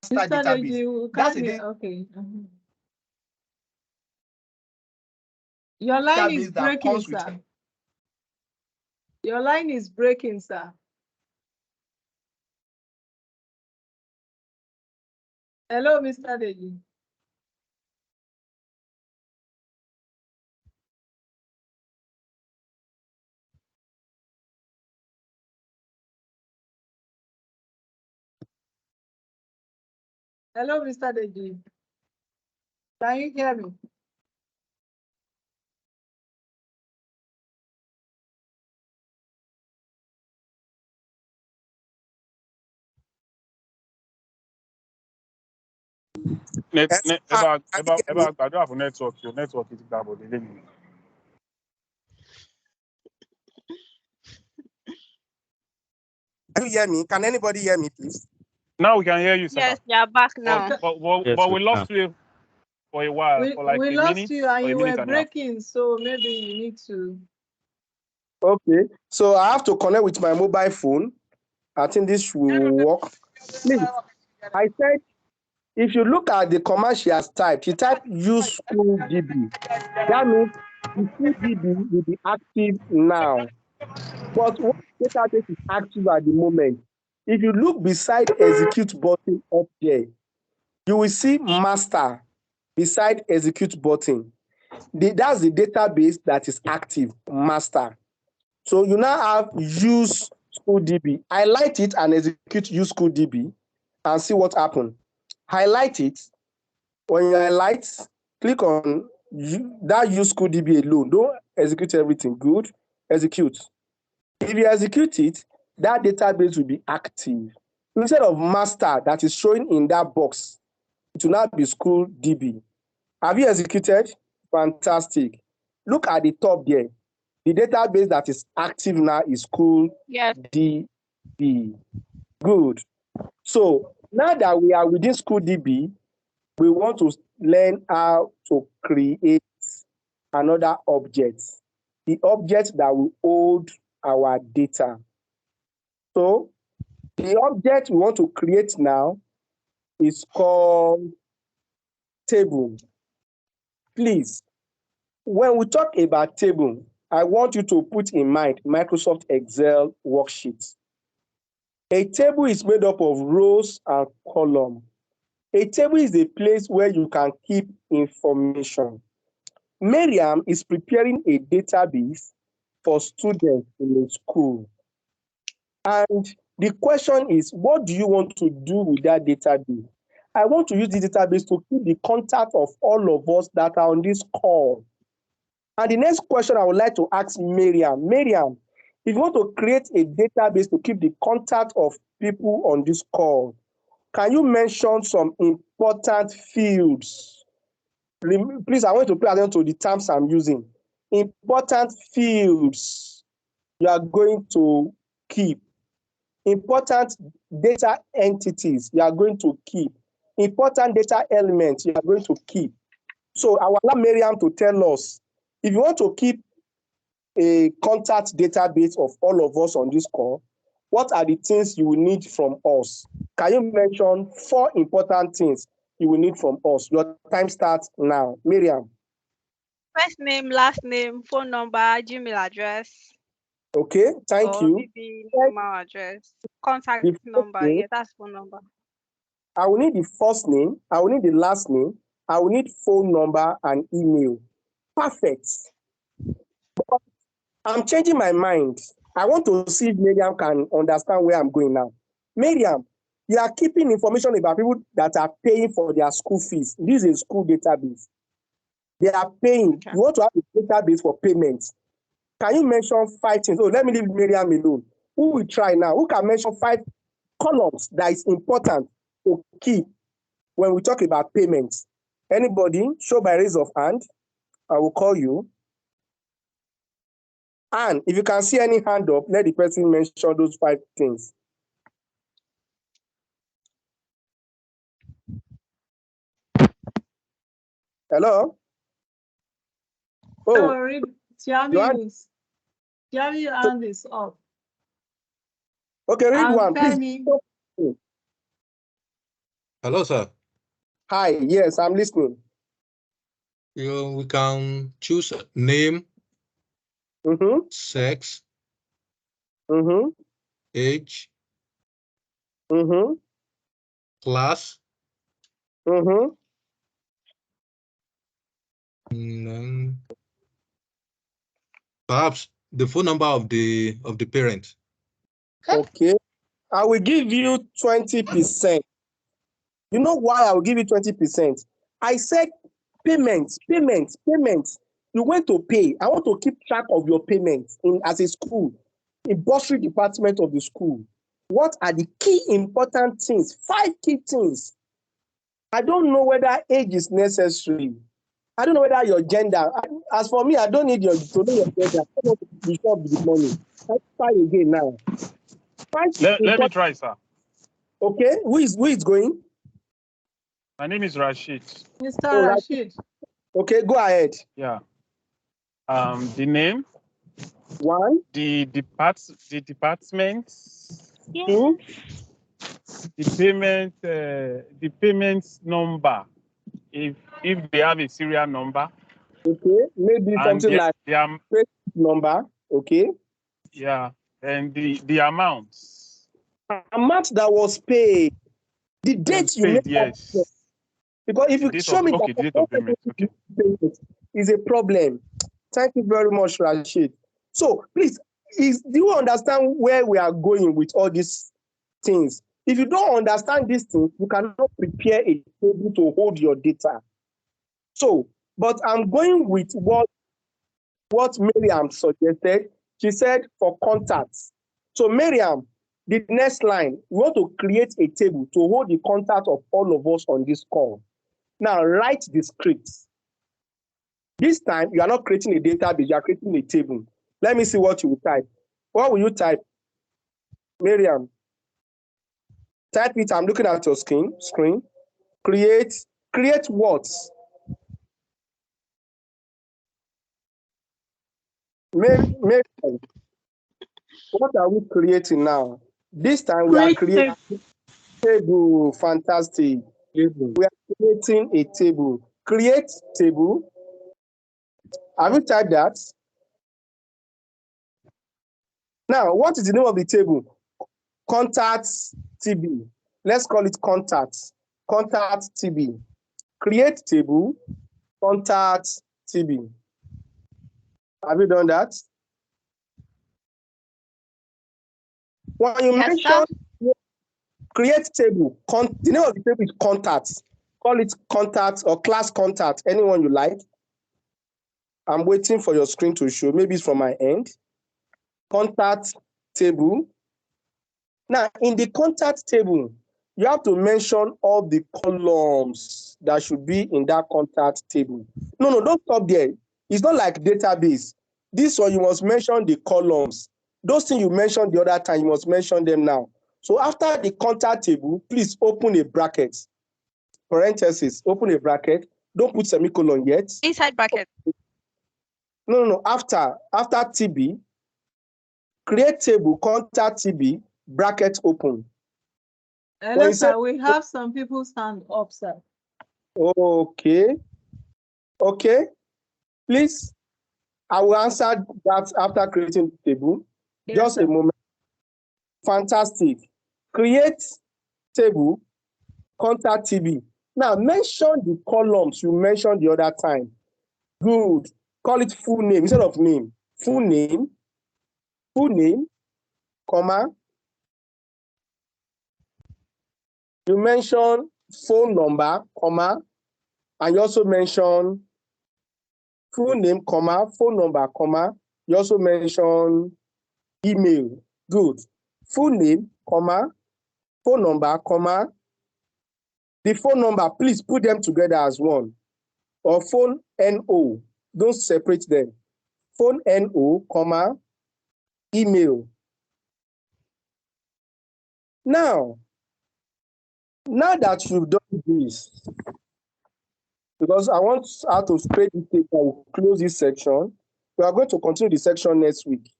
Database. That's a okay. Your line is breaking, sir. Your line is breaking, sir. Hello, Mr. Deji. Hello, Mr. Deji. Can you hear me? Gbàdúrà fún network, your network is gbà bọ̀dé lẹ́nu. Can you hear me? Can anybody hear me, please? Now we can hear you, sir. Yes, you're back now. But we lost you for a while, for like we a lost minute, you and you or a minute were and a half. breaking, so maybe you need to. Okay, so I have to connect with my mobile phone. I think this will work. Please, I said, if you look at the command she has typed, she typed use school DB. That means the school DB will be active now. But what database is active at the moment? If you look beside execute button up there, you will see master beside execute button. That's the database that is active, master. So you now have use school DB. Highlight it and execute use school DB and see what happened. Highlight it. When you highlight, click on that use school DB alone. Don't execute everything. Good. Execute. If you execute it, that database will be active. Instead of master that is showing in that box, it will now be school DB. Have you executed? Fantastic. Look at the top there. The database that is active now is school DB. Good. So now that we are within school DB, we want to learn how to create another object, the object that will hold our data. So the object we want to create now is called table. Please, when we talk about table, I want you to put in mind Microsoft Excel worksheets. A table is made up of rows and columns. A table is a place where you can keep information. Miriam is preparing a database for students in a school. And the question is, what do you want to do with that database? I want to use the database to keep the contact of all of us that are on this call. And the next question I would like to ask Miriam, if you want to create a database to keep the contact of people on this call, can you mention some important fields? Please, I want to pay attention to the terms I'm using. Important fields you are going to keep. Important data entities you are going to keep. Important data elements you are going to keep. So I will allow Miriam to tell us, if you want to keep a contact database of all of us on this call, what are the things you will need from us? Can you mention 4 important things you will need from us? Your time starts now. Miriam. First name, last name, phone number, Gmail address. Okay, thank you. Maybe email address, contact number. Yeah, that's phone number. I will need the first name. I will need the last name. I will need phone number and email. Perfect. But I'm changing my mind. I want to see if Miriam can understand where I'm going now. Miriam, you are keeping information about people that are paying for their school fees. This is a school database. They are paying. Okay. You want to have a database for payments. Can you mention 5 things? Oh, let me leave Miriam alone. Who will try now? Who can mention 5 columns that is important to keep when we talk about payments? Anybody? Show by raise of hand. I will call you. And if you can see any hand up, let the person mention those 5 things. Hello? Don't Oh, worry, Tiami's hand is up. okay, read And one, please. Femi. Hello, sir. Hi, yes, I'm listening. We can choose name, sex, age, class, and then perhaps the phone number of the parent. Okay, I will give you 20%. You know why I will give you 20%? I said payments. You went to pay. I want to keep track of your payments as a school, in bursary department of the school. What are the key important things? 5 key things. I don't know whether age is necessary. I don't know whether your gender. As for me, I don't need to know your gender. I don't want to be sure of the money. Let's try again now. Let me try, sir. Okay, who is going? My name is Rashid. Mr. Rashid. Okay, go ahead. Yeah. The name. 1. The department. 2. The payment number. If they have a serial number. Okay, maybe something like number. Okay. Yeah, and the amount. Amount that was paid. The date you made. Yes. Because if you show me the date of payment. Okay. Is a problem. Thank you very much, Rashid. So please, do you understand where we are going with all these things? If you don't understand these things, you cannot prepare a table to hold your data. So, but I'm going with what Miriam suggested. She said for contacts. So Miriam, the next line, we want to create a table to hold the contact of all of us on this call. Now write the scripts. This time, you are not creating a database, you are creating a table. Let me see what you will type. What will you type? Miriam, type it. I'm looking at your screen. Create what? Miriam, what are we creating now? This time, we are creating a table. Fantastic. We are creating a table. Create table. Have you typed that? Now, what is the name of the table? Contacts TB. Let's call it contacts. Contact TB. Create table. Contact TB. Have you done that? When you mention create table, the name of the table is contacts. Call it contacts or class contact, anyone you like. I'm waiting for your screen to show. Maybe it's from my end. Contact table. Now, in the contact table, you have to mention all the columns that should be in that contact table. No, don't stop there. It's not like database. This one, you must mention the columns. Those things you mentioned the other time, you must mention them now. So after the contact table, please open a bracket. Parenthesis, open a bracket. Don't put semicolon yet. Inside bracket. No. After TB, create table, contact TB, bracket open. Hello, sir. We have some people stand up, sir. Okay. Please, I will answer that after creating the table. Yes, just sir. A moment. Fantastic. Create table, contact TB. Now, mention the columns you mentioned the other time. Good. Call it full name instead of name. full name, comma. You mention phone number, comma, and you also mention full name, comma, phone number, comma. You also mention email. Good. Full name, comma, phone number, comma. The phone number, please put them together as one. Or phone NO. Don't separate them. Phone NO, comma, email. Now that you've done this, because I want how to spread this paper, we'll close this section. We are going to continue the section next week.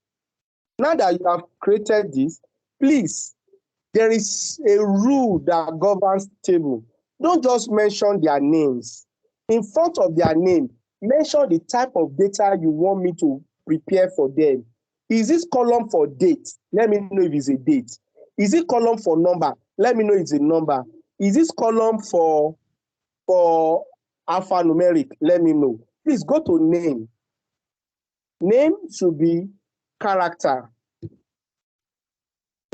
Now that you have created this, please, there is a rule that governs table. Don't just mention their names. In front of their name, mention the type of data you want me to prepare for them. Is this column for date? Let me know if it's a date. Is it column for number? Let me know if it's a number. Is this column for alphanumeric? Let me know. Please go to name. Name should be character.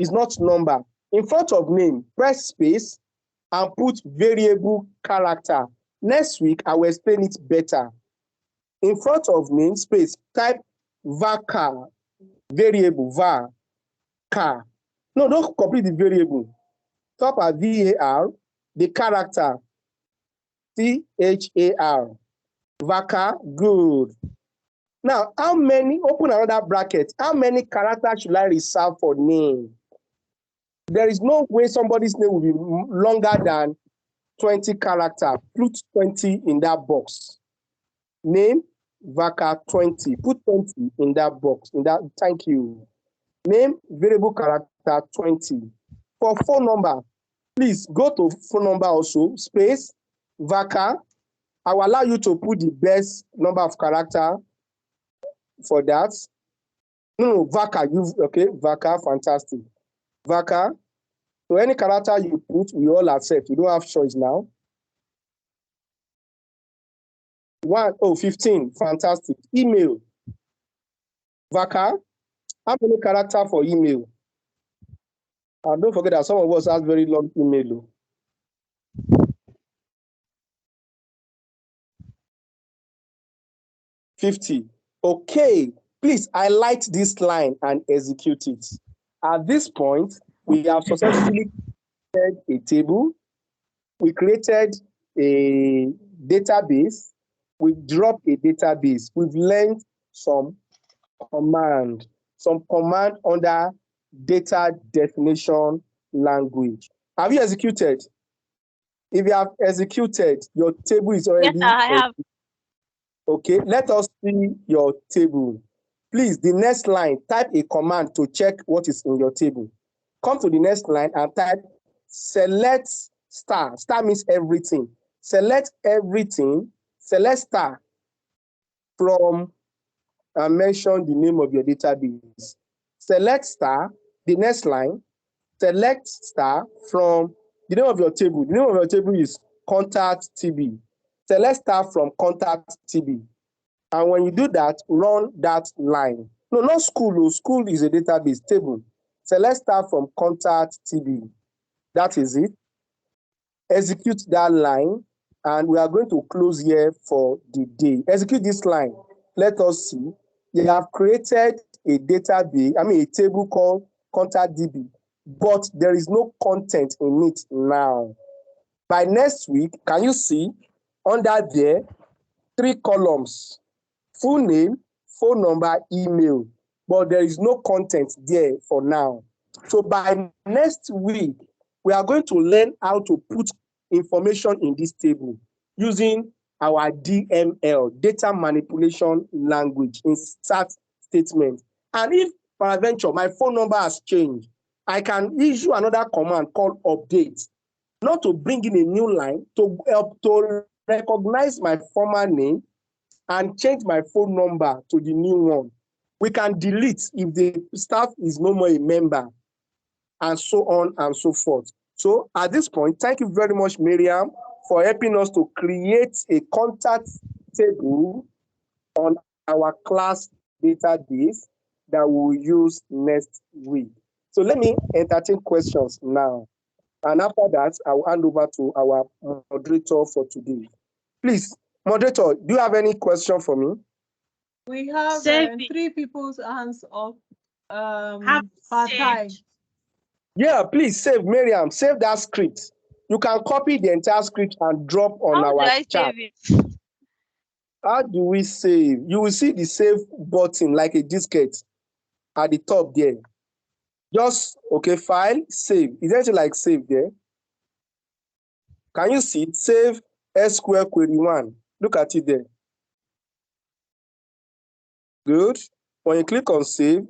It's not number. In front of name, press space and put variable character. Next week, I will explain it better. In front of name, space, type var, variable, var, car. No, don't complete the variable. Top at VAR, the character, CHAR, VACA, good. Now, how many, open another bracket, how many characters should I reserve for name? There is no way somebody's name will be longer than 20 characters. Put 20 in that box. Name, VACA 20. Put 20 in that box. Thank you. Name, variable character 20. For phone number, please go to phone number also, space, VACA. I will allow you to put the best number of character for that. No, VACA, okay, VACA, fantastic. VACA. So any character you put, we all accept. We don't have choice now. 15, fantastic. Email. VACA. How many characters for email? And don't forget that some of us have very long email. $50. Okay, please highlight this line and execute it. At this point, we have successfully created a table. We created a database. We dropped a database. We've learned some command under data definition language. Have you executed? If you have executed, your table is already. Yes, I have. Okay, let us see your table. Please, the next line, type a command to check what is in your table. Come to the next line and type select star. Star means everything. Select everything, select star from and mention the name of your database. Select star, the next line, select star from the name of your table. The name of your table is contact TB. Select star from contact TB. And when you do that, run that line. No, not school. School is a database table. Select star from contact TB. That is it. Execute that line. And we are going to close here for the day. Execute this line. Let us see. You have created a database, a table called contact DB, but there is no content in it now. By next week, can you see under there, 3 columns, full name, phone number, email, but there is no content there for now. So by next week, we are going to learn how to put information in this table using our DML, data manipulation language, insert statement. And if peradventure my phone number has changed, I can issue another command called update, not to bring in a new line, to help to recognize my former name and change my phone number to the new one. We can delete if the staff is no more a member, and so on and so forth. So at this point, thank you very much, Miriam, for helping us to create a contact table on our class database that we'll use next week. So let me entertain questions now. And after that, I will hand over to our moderator for today. Please, moderator, do you have any question for me? We have Save 3 people's hands up. Have Fatai. saved. Yeah, please save, Miriam, save that script. You can copy the entire script and drop on How do our I chat. save it? How do we save? You will see the save button like a diskette at the top there. Just, okay, file, save. Is anything like save there? Can you see it? Save SQL query 1. Look at it there. Good. When you click on save,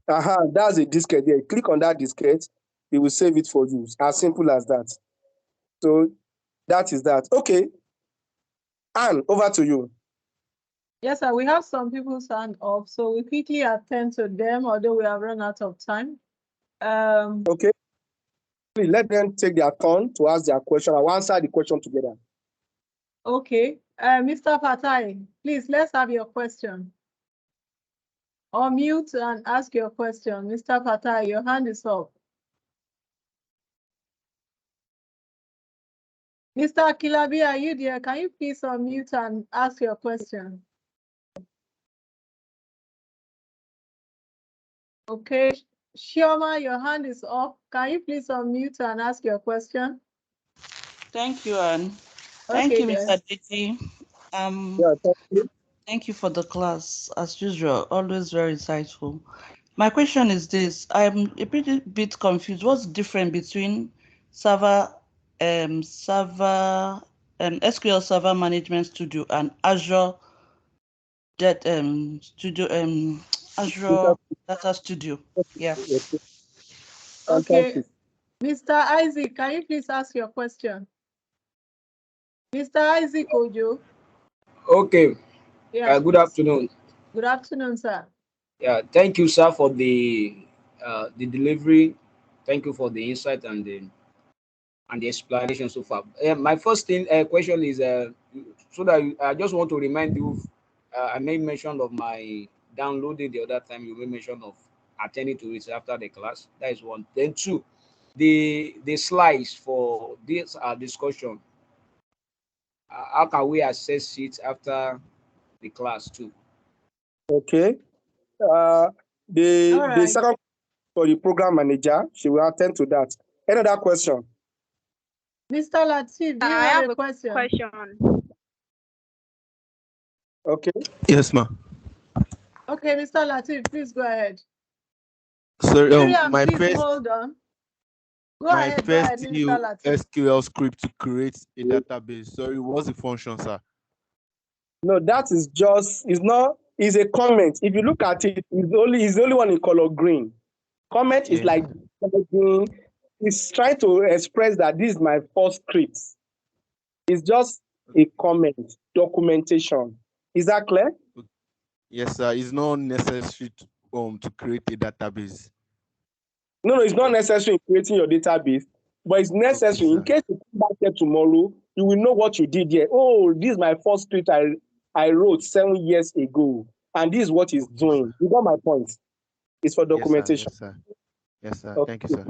that's a diskette there. Click on that diskette, it will save it for you. As simple as that. So that is that. Okay. Anne, over to you. Yes, sir. We have some people's hand up, so we quickly attend to them, although we have run out of time. Okay. Please let them take their turn to ask their question. I'll answer the question together. Okay. Mr. Fatai, please, let's have your question. Unmute and ask your question. Mr. Fatai, your hand is up. Mr. Kilabi, are you there? Can you please unmute and ask your question? Okay. Shioma, your hand is up. Can you please unmute and ask your question? Thank you, Anne. Thank you, Mr. Deji. Yeah, thank you. Thank you for the class, as usual, always very insightful. My question is this: I'm a pretty bit confused. What's the difference between SQL Server Management Studio and Azure Azure Data Studio? Yeah. Okay. Mr. Isaac, can you please ask your question? Mr. Isaac Ojo. Okay. Yeah. Good afternoon. Good afternoon, sir. Yeah, thank you, sir, for the delivery. Thank you for the insight and the explanation so far. My first question is so that I just want to remind you. I made mention of my downloading the other time. You made mention of attending to it after the class. That is one. Then two, the slides for this discussion. How can we access it after the class too? Okay. The second for the program manager, she will attend to that. Any other question? Mr. Latif, do you have a question? Okay. Yes, ma'am. Okay, Mr. Latif, please go ahead. Sorry, Miriam, my please first hold on. Go my ahead, first Mr. Latif. SQL script to create a database. Sorry, what's the function, sir? No, that is just, it's a comment. If you look at it, it's the only one in color green. Comment is like, it's trying to express that this is my first script. It's just a comment, documentation. Is that clear? Yes, sir. It's not necessary to create a database. No, it's not necessary in creating your database, but it's necessary in case you come back here tomorrow, you will know what you did here. Oh, this is my first script I wrote 7 years ago, and this is what it's doing. You got my point. It's for documentation. Yes, sir. Yes, sir. Okay. Thank you, sir.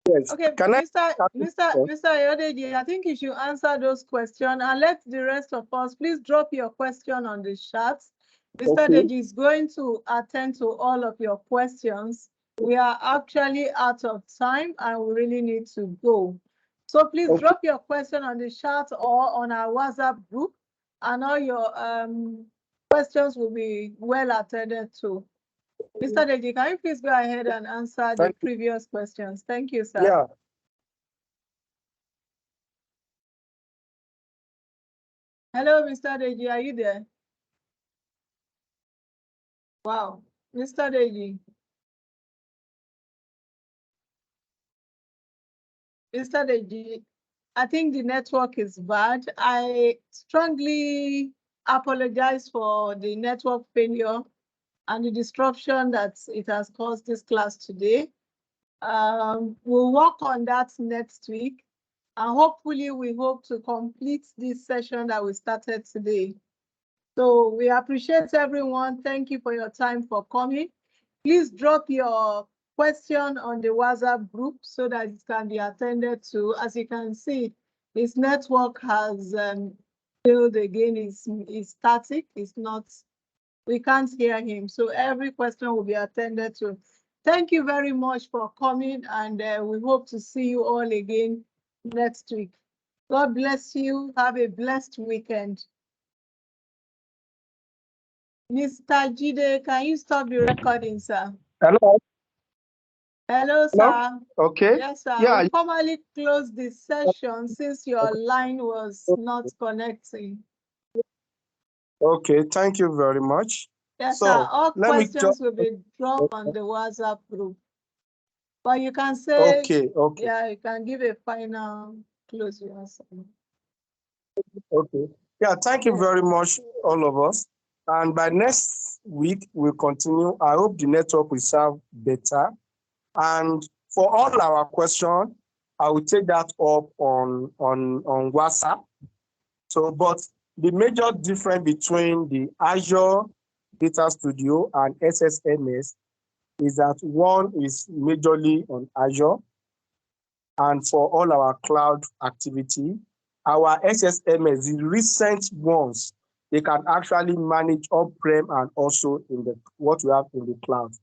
Yes. Okay, Mr. Ayodeji, I think you should answer those questions and let the rest of us please drop your question on the chat. Mr. Deji is going to attend to all of your questions. We are actually out of time and we really need to go. So please drop your question on the chat or on our WhatsApp group, and all your questions will be well attended to. Mr. Deji, can you please go ahead and answer the previous questions? Thank you, sir. Yeah. Hello, Mr. Deji, are you there? Wow, Mr. Deji. Mr. Deji, I think the network is bad. I strongly apologize for the network failure and the disruption that it has caused this class today. We'll work on that next week, and hopefully we hope to complete this session that we started today. So we appreciate everyone. Thank you for your time for coming. Please drop your question on the WhatsApp group so that it can be attended to. As you can see, his network has failed again. Is static. It's not. We can't hear him. So every question will be attended to. Thank you very much for coming, and we hope to see you all again next week. God bless you. Have a blessed weekend. Mr. Jide, can you stop the recording, sir? Hello. Hello, Hello? sir. Okay. Yes, sir. Yeah. We formally close this session since your line was not connecting. Okay. Thank you very much. Yes, sir. So All let me questions will be dropped on the WhatsApp group. But you can say, Okay. Okay. yeah, you can give a final close answer. Okay. Yeah. Thank you very much, all of us. And by next week, we'll continue. I hope the network will serve better. And for all our questions, I will take that up on WhatsApp. So, but the major difference between the Azure Data Studio and SSMS is that one is majorly on Azure, and for all our cloud activity, our SSMS, the recent ones, they can actually manage on-prem and also in the what we have in the cloud,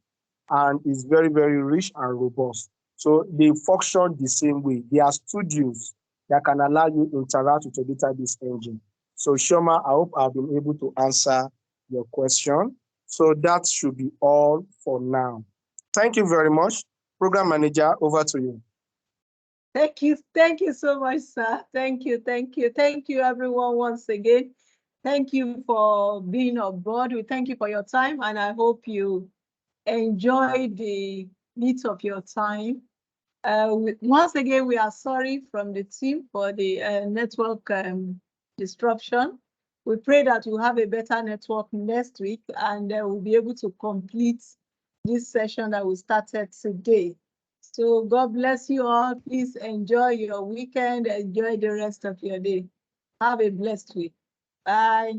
and is very, very rich and robust. So they function the same way. They are studios that can allow you to interact with your database engine. So Shoma, I hope I've been able to answer your question. So that should be all for now. Thank you very much. Program Manager, over to you. Thank you. Thank you so much, sir. Thank you. Thank you. Thank you, everyone, once again. Thank you for being on board. We thank you for your time, and I hope you enjoy the meat of your time. Once again, we are sorry from the team for the network disruption. We pray that we'll have a better network next week, and we'll be able to complete this session that we started today. So God bless you all. Please enjoy your weekend. Enjoy the rest of your day. Have a blessed week. Bye.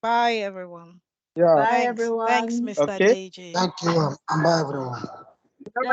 Bye, everyone. Yeah. Bye, Thanks. everyone. Thanks, Mr. Okay. JJ. Thank you, and bye, everyone.